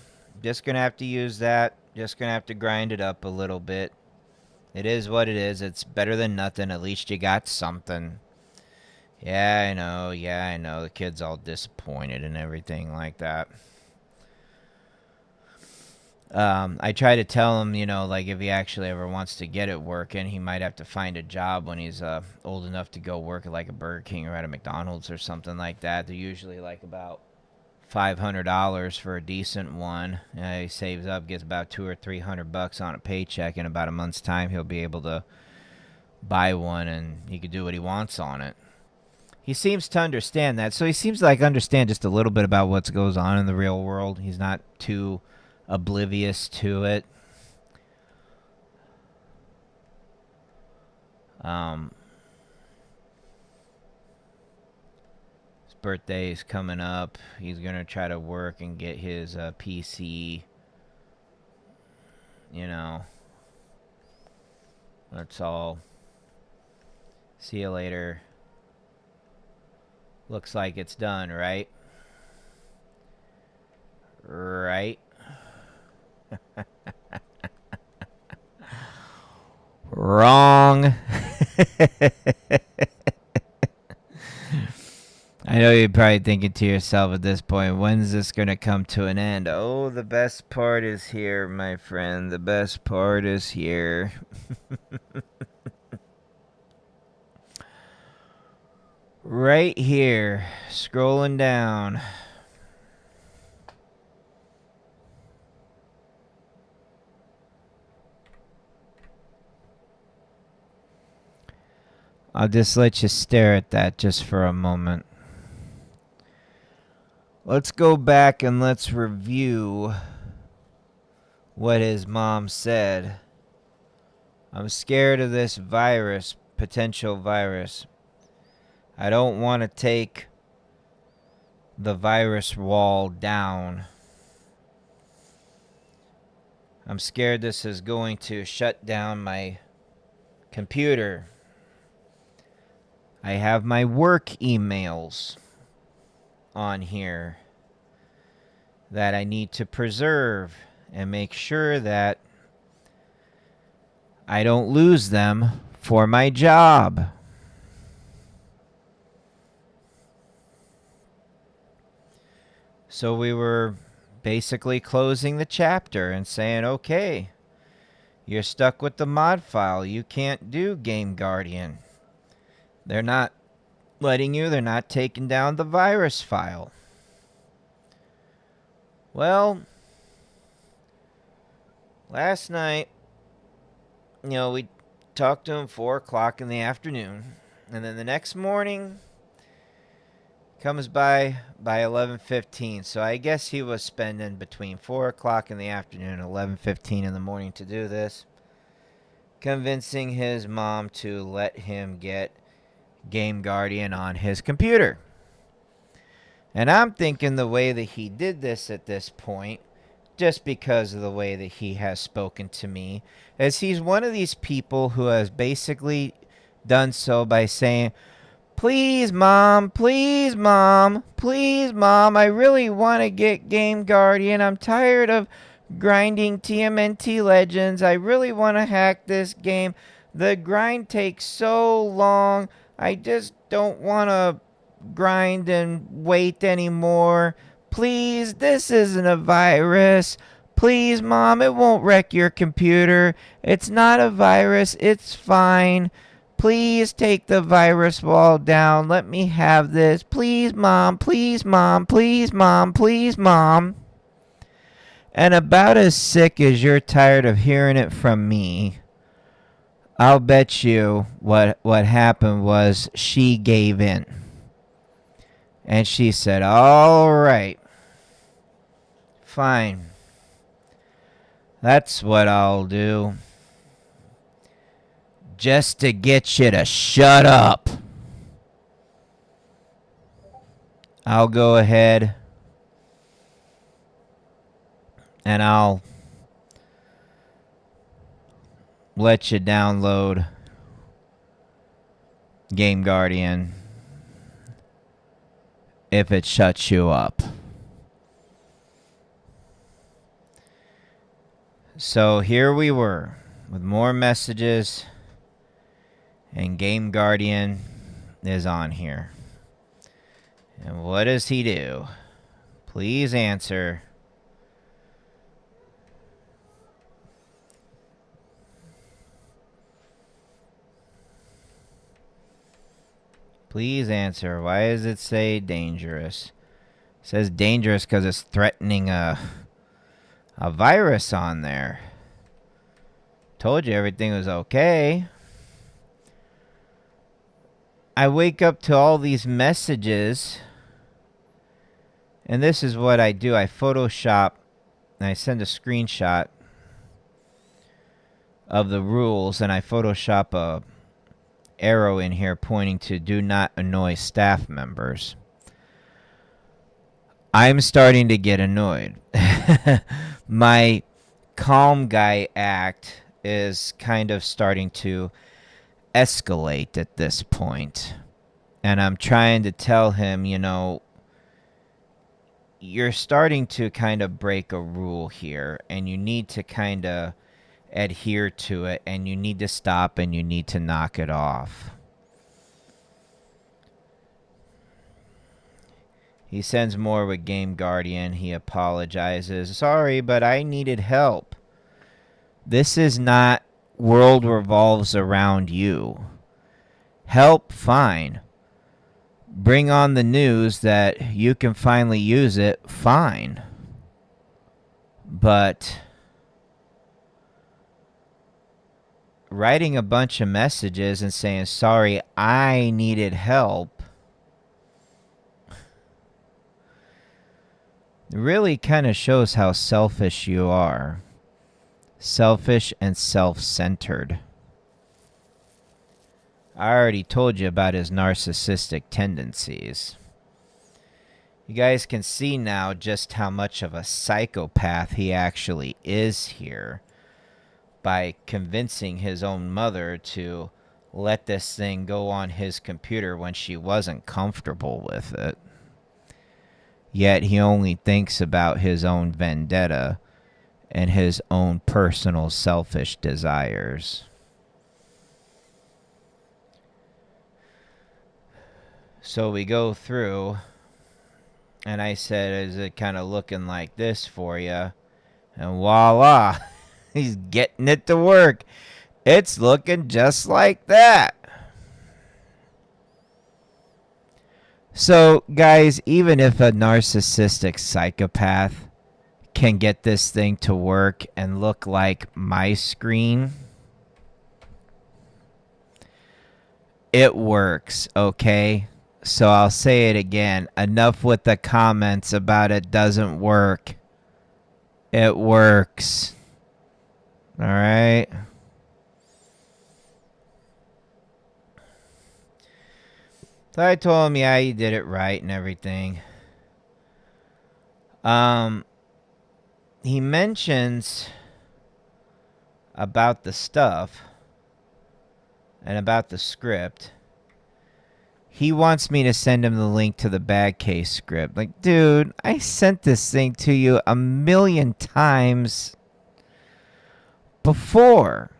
Just gonna have to use that. Just gonna have to grind it up a little bit. It is what it is. It's better than nothing. At least you got something. Yeah, I know. Yeah, I know. The kid's all disappointed and everything like that. I try to tell him, like if he actually ever wants to get it working, he might have to find a job when he's old enough to go work at like a Burger King or at a McDonald's or something like that. They're usually like about $500 for a decent one. He saves up, gets about $200 or $300 on a paycheck. In about a month's time, he'll be able to buy one, and he can do what he wants on it. He seems to understand that. So he seems to understand just a little bit about what goes on in the real world. He's not too oblivious to it. His birthday is coming up. He's going to try to work and get his PC. That's all. See you later. Looks like it's done, right? Right? Wrong. I know you're probably thinking to yourself at this point, when's this going to come to an end? Oh, the best part is here, my friend. The best part is here. Right here, scrolling down. I'll just let you stare at that just for a moment. Let's go back and let's review what his mom said. I'm scared of this virus, potential virus. I don't want to take the virus wall down. I'm scared this is going to shut down my computer. I have my work emails on here that I need to preserve and make sure that I don't lose them for my job. So we were basically closing the chapter and saying, okay, you're stuck with the mod file. You can't do Game Guardian. They're not letting you. They're not taking down the virus file. Well, last night, we talked to him 4 o'clock in the afternoon. And then the next morning comes by 11:15. So I guess he was spending between 4 o'clock in the afternoon and 11:15 in the morning to do this, convincing his mom to let him get Game Guardian on his computer. And I'm thinking the way that he did this at this point, just because of the way that he has spoken to me, is he's one of these people who has basically done so by saying, please, Mom, please, Mom, please, Mom, I really want to get Game Guardian. I'm tired of grinding TMNT Legends. I really want to hack this game. The grind takes so long. I just don't want to grind and wait anymore. Please, this isn't a virus. Please, Mom, it won't wreck your computer. It's not a virus. It's fine. Please take the virus wall down. Let me have this. Please, Mom. Please, Mom. Please, Mom. Please, Mom. And about as sick as you're tired of hearing it from me, I'll bet you what happened was she gave in. And she said, all right, fine. That's what I'll do. Just to get you to shut up. I'll go ahead and I'll let you download Game Guardian if it shuts you up. So here we were with more messages, and Game Guardian is on here. And what does he do? Please answer. Please answer. Why does it say dangerous? It says dangerous because it's threatening a virus on there. Told you everything was okay. I wake up to all these messages, and this is what I do. I Photoshop, and I send a screenshot of the rules, and I Photoshop a arrow in here pointing to do not annoy staff members. I'm starting to get annoyed. My calm guy act is kind of starting to escalate at this point. And I'm trying to tell him, you know, you're starting to kind of break a rule here, and you need to kind of adhere to it, and you need to stop, and you need to knock it off. He sends more with Game Guardian. He apologizes. Sorry, but I needed help. This is not world revolves around you. Help, fine. Bring on the news that you can finally use it, fine. But writing a bunch of messages and saying, sorry, I needed help, really kind of shows how selfish you are. Selfish and self-centered. I already told you about his narcissistic tendencies. You guys can see now just how much of a psychopath he actually is here by convincing his own mother to let this thing go on his computer when she wasn't comfortable with it. Yet he only thinks about his own vendetta and his own personal selfish desires. So we go through, and I said, is it kind of looking like this for you? And voila, he's getting it to work. It's looking just like that. So, guys, even if a narcissistic psychopath can get this thing to work and look like my screen, it works, okay? So I'll say it again. Enough with the comments about it doesn't work. It works. All right? So I told him, yeah, you did it right and everything. He mentions about the stuff and about the script. He wants me to send him the link to the bad case script. Like, dude, I sent this thing to you 1,000,000 times before.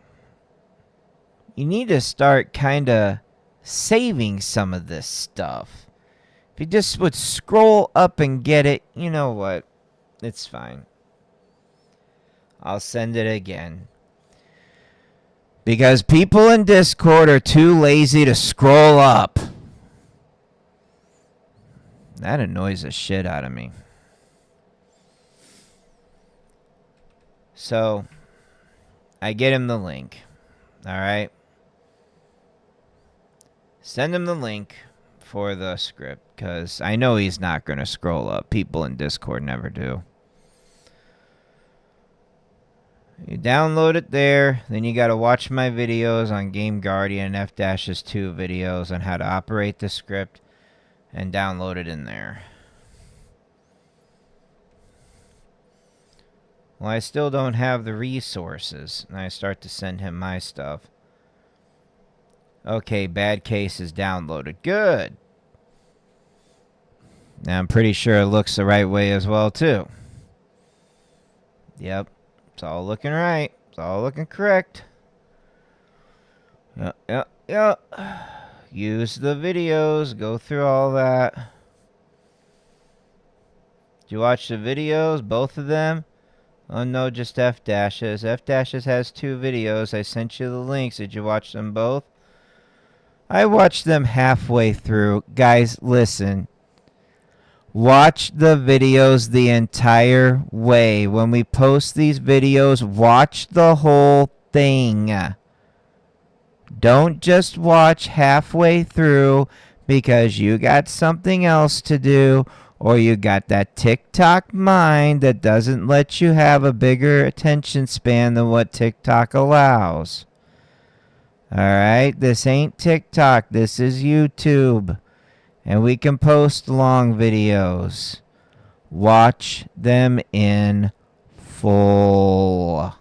You need to start kind of saving some of this stuff. If you just would scroll up and get it, you know what? It's fine. I'll send it again. Because people in Discord are too lazy to scroll up. That annoys the shit out of me. So, I get him the link. Alright? Send him the link for the script, because I know he's not going to scroll up. People in Discord never do. You download it there, then you got to watch my videos on Game Guardian and F-2 videos on how to operate the script and download it in there. Well, I still don't have the resources, and I start to send him my stuff. Okay, bad case is downloaded. Good. Now, I'm pretty sure it looks the right way as well, too. Yep. It's all looking right. It's all looking correct. Yep. Use the videos. Go through all that. Did you watch the videos? Both of them? Oh, no, just F-dashes. F-dashes has 2 videos. I sent you the links. Did you watch them both? I watched them halfway through. Guys, listen. Watch the videos the entire way. When we post these videos, watch the whole thing. Don't just watch halfway through because you got something else to do or you got that TikTok mind that doesn't let you have a bigger attention span than what TikTok allows. Alright, this ain't TikTok, this is YouTube. And we can post long videos. Watch them in full.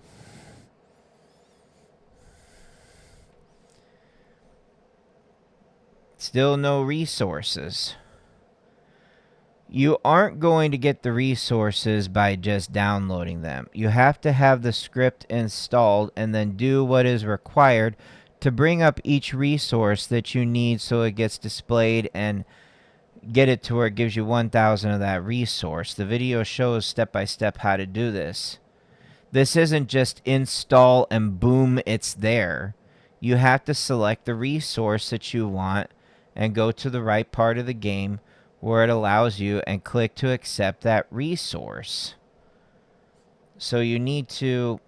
Still no resources. You aren't going to get the resources by just downloading them. You have to have the script installed and then do what is required to bring up each resource that you need so it gets displayed and get it to where it gives you 1,000 of that resource. The video shows step by step how to do this. This isn't just install and boom, it's there. You have to select the resource that you want and go to the right part of the game where it allows you and click to accept that resource. So you need to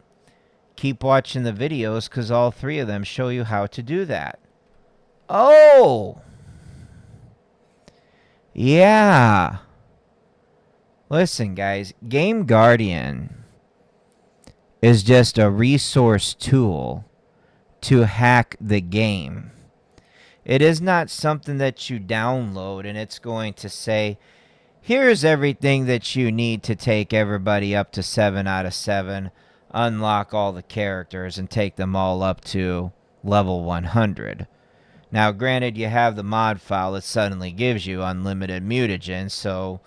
keep watching the videos because all 3 of them show you how to do that. Oh! Yeah. Listen, guys, Game Guardian is just a resource tool to hack the game. It is not something that you download and it's going to say, here's everything that you need to take everybody up to 7 out of 7, unlock all the characters, and take them all up to level 100. Now, granted, you have the mod file that suddenly gives you unlimited mutagens, so,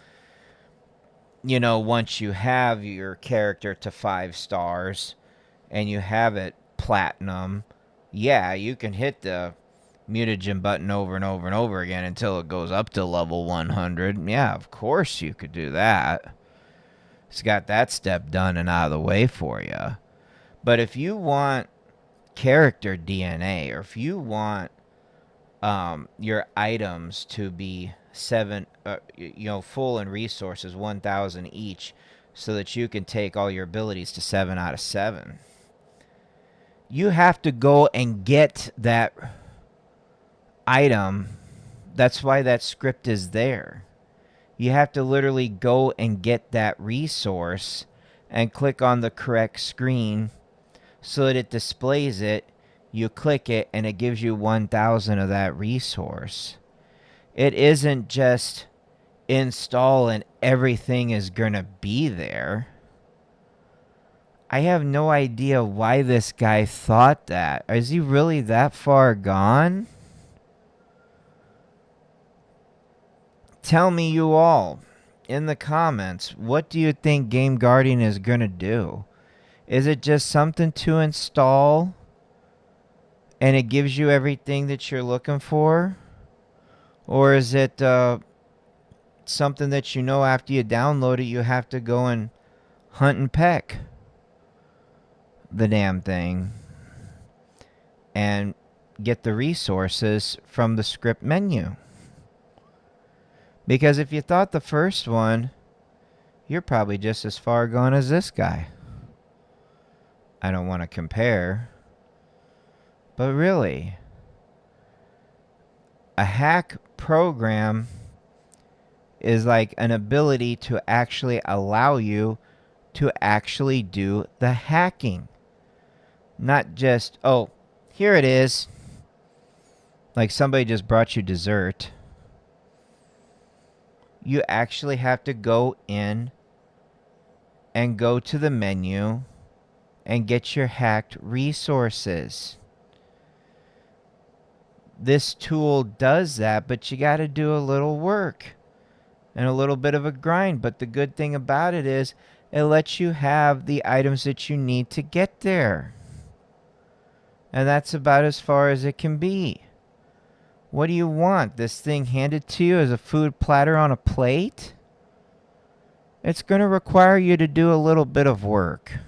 you know, once you have your character to 5 stars and you have it platinum, yeah, you can hit the mutagen button over and over and over again until it goes up to level 100. Yeah, of course you could do that. It's got that step done and out of the way for you. But if you want character DNA, or if you want your items to be 7, full in resources, 1,000 each, so that you can take all your abilities to 7 out of 7, you have to go and get that item. That's why that script is there. You have to literally go and get that resource and click on the correct screen so that it displays it. You click it and it gives you 1,000 of that resource. It isn't just install and everything is gonna be there. I have no idea why this guy thought that. Is he really that far gone? Tell me, you all, in the comments, what do you think Game Guardian is going to do? Is it just something to install and it gives you everything that you're looking for? Or is it something that you know after you download it, you have to go and hunt and peck the damn thing and get the resources from the script menu? Because if you thought the first one, you're probably just as far gone as this guy. I don't want to compare, but really, a hack program is like an ability to actually allow you to actually do the hacking. Not just, oh, here it is. Like somebody just brought you dessert. You actually have to go in and go to the menu and get your hacked resources. This tool does that, but you got to do a little work and a little bit of a grind. But the good thing about it is it lets you have the items that you need to get there. And that's about as far as it can be. What do you want? This thing handed to you as a food platter on a plate? It's going to require you to do a little bit of work.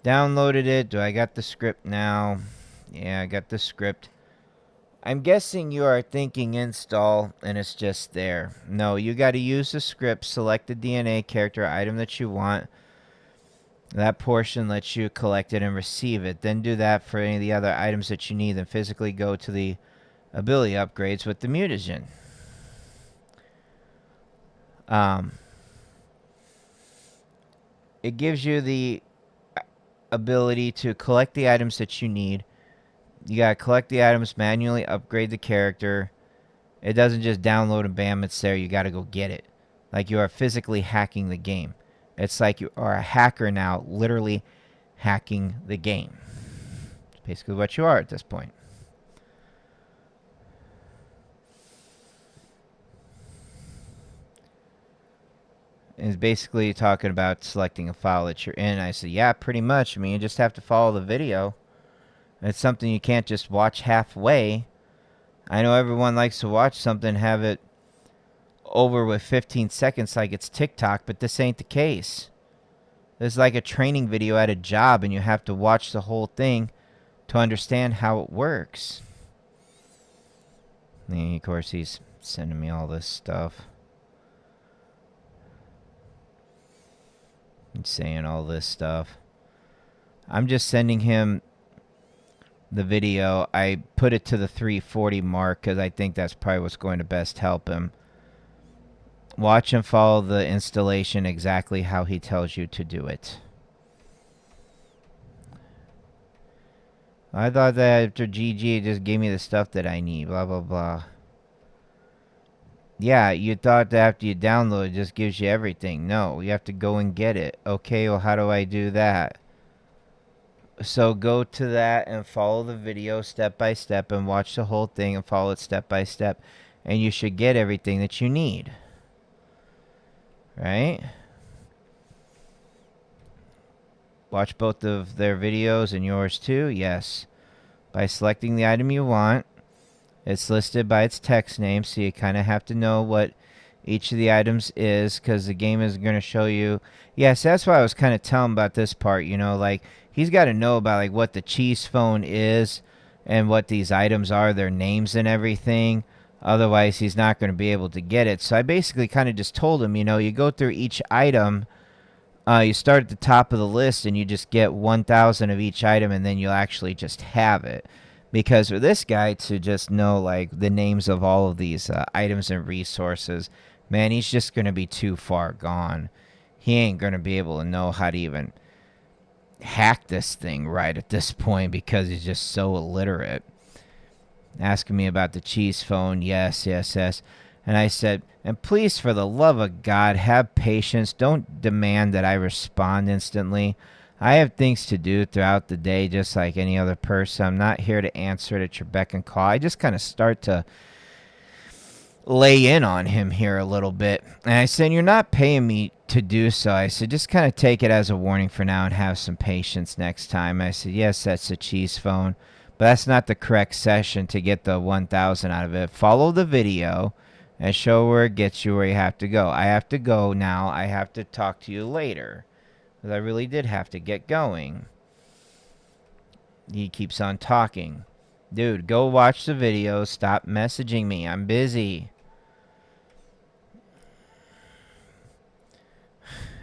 Downloaded it. Do I got the script now? Yeah, I got the script. I'm guessing you are thinking install and it's just there. No, you got to use the script, select the DNA character item that you want. That portion lets you collect it and receive it. Then do that for any of the other items that you need. Then physically go to the ability upgrades with the mutagen. It gives you the ability to collect the items that you need. You gotta collect the items, manually upgrade the character. It doesn't just download and bam, it's there. You gotta go get it. Like you are physically hacking the game. It's like you are a hacker now, literally hacking the game. It's basically what you are at this point. And it's basically talking about selecting a file that you're in. I said, yeah, pretty much. I mean, you just have to follow the video. It's something you can't just watch halfway. I know everyone likes to watch something, have it over with 15 seconds like it's TikTok, but this ain't the case. This is like a training video at a job, and you have to watch the whole thing to understand how it works. And of course, he's sending me all this stuff. He's saying all this stuff. I'm just sending him the video. I put it to the 340 mark because I think that's probably what's going to best help him. Watch and follow the installation exactly how he tells you to do it. I thought that after GG it just gave me the stuff that I need, blah, blah, blah. Yeah, you thought that after you download it just gives you everything. No, you have to go and get it. Okay, well, how do I do that? So go to that and follow the video step by step and watch the whole thing and follow it step by step. And you should get everything that you need. Right? Watch both of their videos and yours too. Yes. By selecting the item you want, it's listed by its text name, so you kind of have to know what each of the items is, because the game is going to show you. Yes, that's why I was kind of telling about this part, you know, like he's got to know about like what the cheese phone is and what these items are, their names and everything. Otherwise, he's not going to be able to get it. So I basically kind of just told him, you know, you go through each item. You start at the top of the list and you just get 1,000 of each item, and then you'll actually just have it. Because for this guy to just know like the names of all of these items and resources, man, he's just going to be too far gone. He ain't going to be able to know how to even hack this thing right at this point because he's just so illiterate. Asking me about the cheese phone. Yes, yes, yes. And I said, and please, for the love of God, have patience. Don't demand that I respond instantly. I have things to do throughout the day just like any other person. I'm not here to answer it at your beck and call. I just kind of start to lay in on him here a little bit. And I said, you're not paying me to do so. I said, just kind of take it as a warning for now and have some patience next time. I said, yes, that's a cheese phone, but that's not the correct session to get the 1,000 out of it. Follow the video and show where it gets you where you have to go. I have to go now. I have to talk to you later. Because I really did have to get going. He keeps on talking. Dude, go watch the video. Stop messaging me. I'm busy.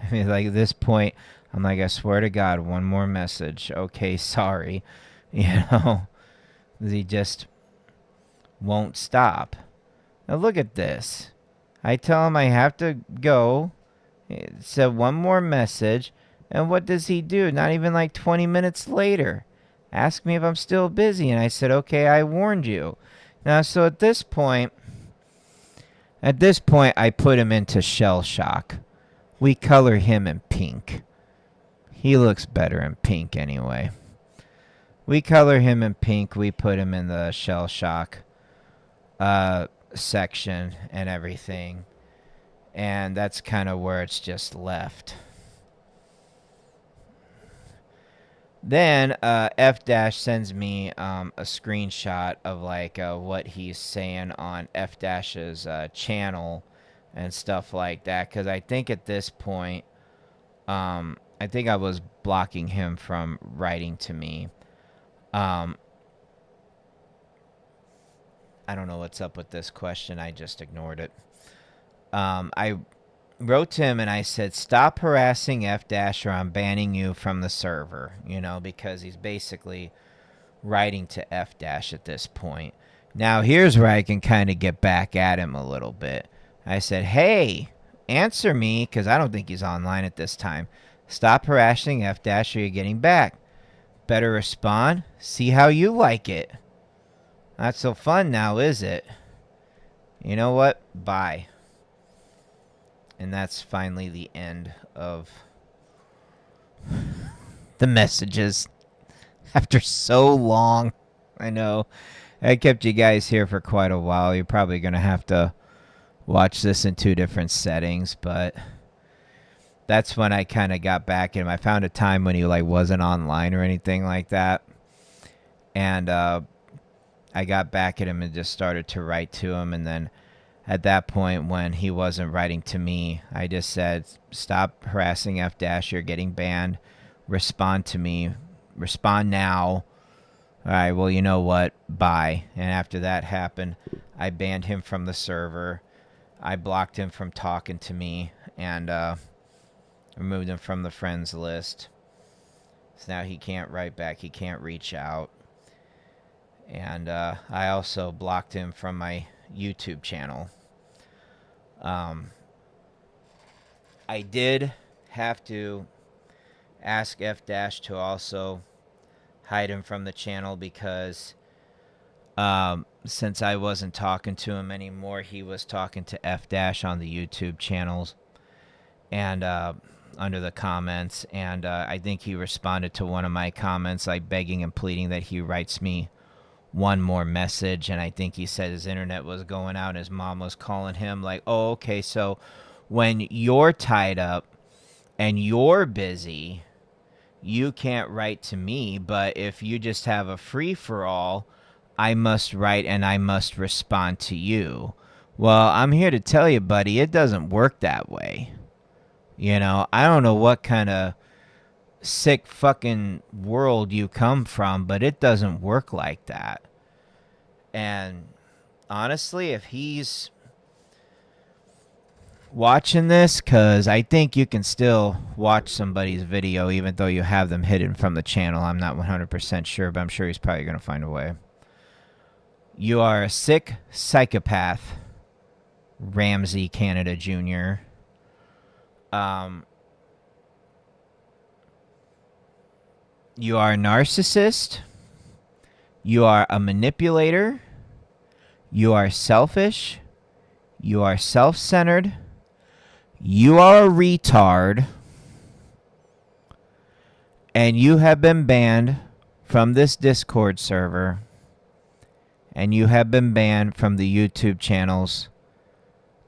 I mean, like at this point, I'm like, I swear to God, one more message. Okay, sorry. You know, he just won't stop. Now look at this. I tell him I have to go It said one more message. And what does he do? Not even like 20 minutes later. Ask me if I'm still busy. And I said, okay, I warned you. Now, so at this point, I put him into shell shock. We color him in pink. He looks better in pink anyway. We color him in pink. We put him in the shell shock section and everything. And that's kind of where it's just left. Then F Dash sends me a screenshot of like what he's saying on F Dash's channel and stuff like that. Because I think at this point, I think I was blocking him from writing to me. I don't know what's up with this question. I just ignored it. I wrote to him and I said, stop harassing F Dash or I'm banning you from the server, you know, because he's basically writing to F Dash at this point. Now, here's where I can kind of get back at him a little bit. I said, hey, answer me, because I don't think he's online at this time. Stop harassing F Dash or you're getting back. Better respond. See how you like it. Not so fun now, is it? You know what? Bye. And that's finally the end of the messages. After so long. I know. I kept you guys here for quite a while. You're probably going to have to watch this in 2 different settings, but that's when I kind of got back at him. I found a time when he like wasn't online or anything like that. And I got back at him and just started to write to him. And then at that point, when he wasn't writing to me, I just said, stop harassing F Dash. You're getting banned. Respond to me. Respond now. All right, well, you know what? Bye. And after that happened, I banned him from the server. I blocked him from talking to me and removed him from the friends list. So now he can't write back. He can't reach out. And I also blocked him from my YouTube channel. I did have to ask F Dash to also hide him from the channel because since I wasn't talking to him anymore, he was talking to F Dash on the YouTube channels and under the comments. And I think he responded to one of my comments, like begging and pleading that he writes me one more message. And I think he said his internet was going out and his mom was calling him like, oh, okay, so when you're tied up and you're busy, you can't write to me, but if you just have a free-for-all, I must write and I must respond to you. Well, I'm here to tell you, buddy, it doesn't work that way. You know, I don't know what kind of sick fucking world you come from, but it doesn't work like that. And honestly, if he's watching this, because I think you can still watch somebody's video even though you have them hidden from the channel. I'm not 100% sure, but I'm sure he's probably going to find a way. You are a sick psychopath, Ramsey Canada Jr. You are a narcissist. You are a manipulator. You are selfish. You are self-centered. You are a retard. And you have been banned from this Discord server. And you have been banned from the YouTube channels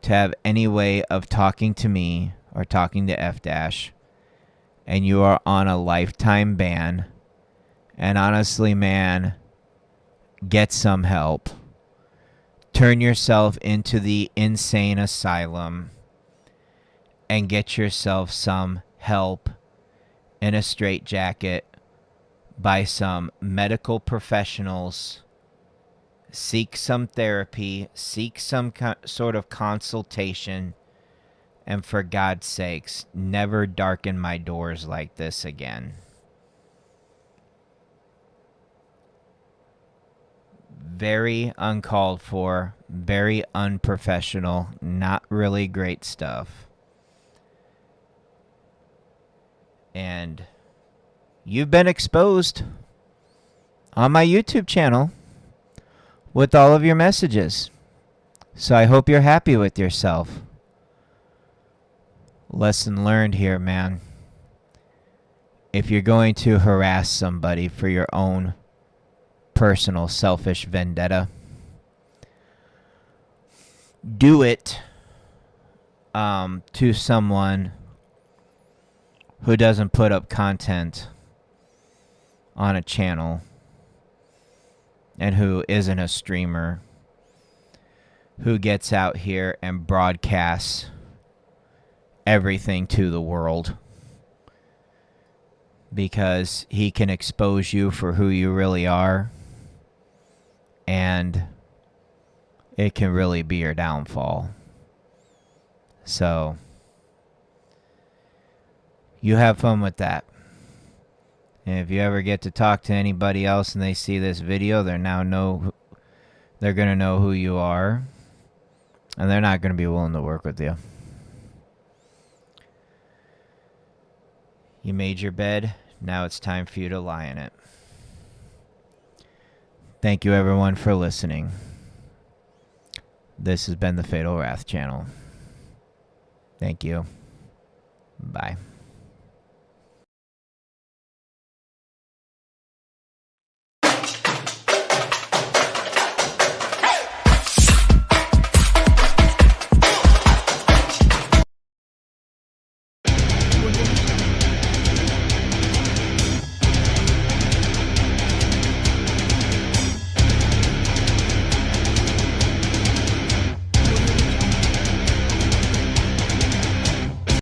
to have any way of talking to me or talking to F Dash. And you are on a lifetime ban. And honestly, man, get some help. Turn yourself into the insane asylum and get yourself some help in a straitjacket by some medical professionals. Seek some therapy, seek some sort of consultation, and for God's sakes, never darken my doors like this again. Very uncalled for, very unprofessional, not really great stuff. And you've been exposed on my YouTube channel with all of your messages. So I hope you're happy with yourself. Lesson learned here, man. If you're going to harass somebody for your own personal selfish vendetta, do it to someone who doesn't put up content on a channel and who isn't a streamer, who gets out here and broadcasts everything to the world, because he can expose you for who you really are, and it can really be your downfall. So you have fun with that. And if you ever get to talk to anybody else and they see this video, they're going to know who you are, and they're not going to be willing to work with you. You made your bed. Now it's time for you to lie in it. Thank you, everyone, for listening. This has been the Fatal Wrath channel. Thank you. Bye.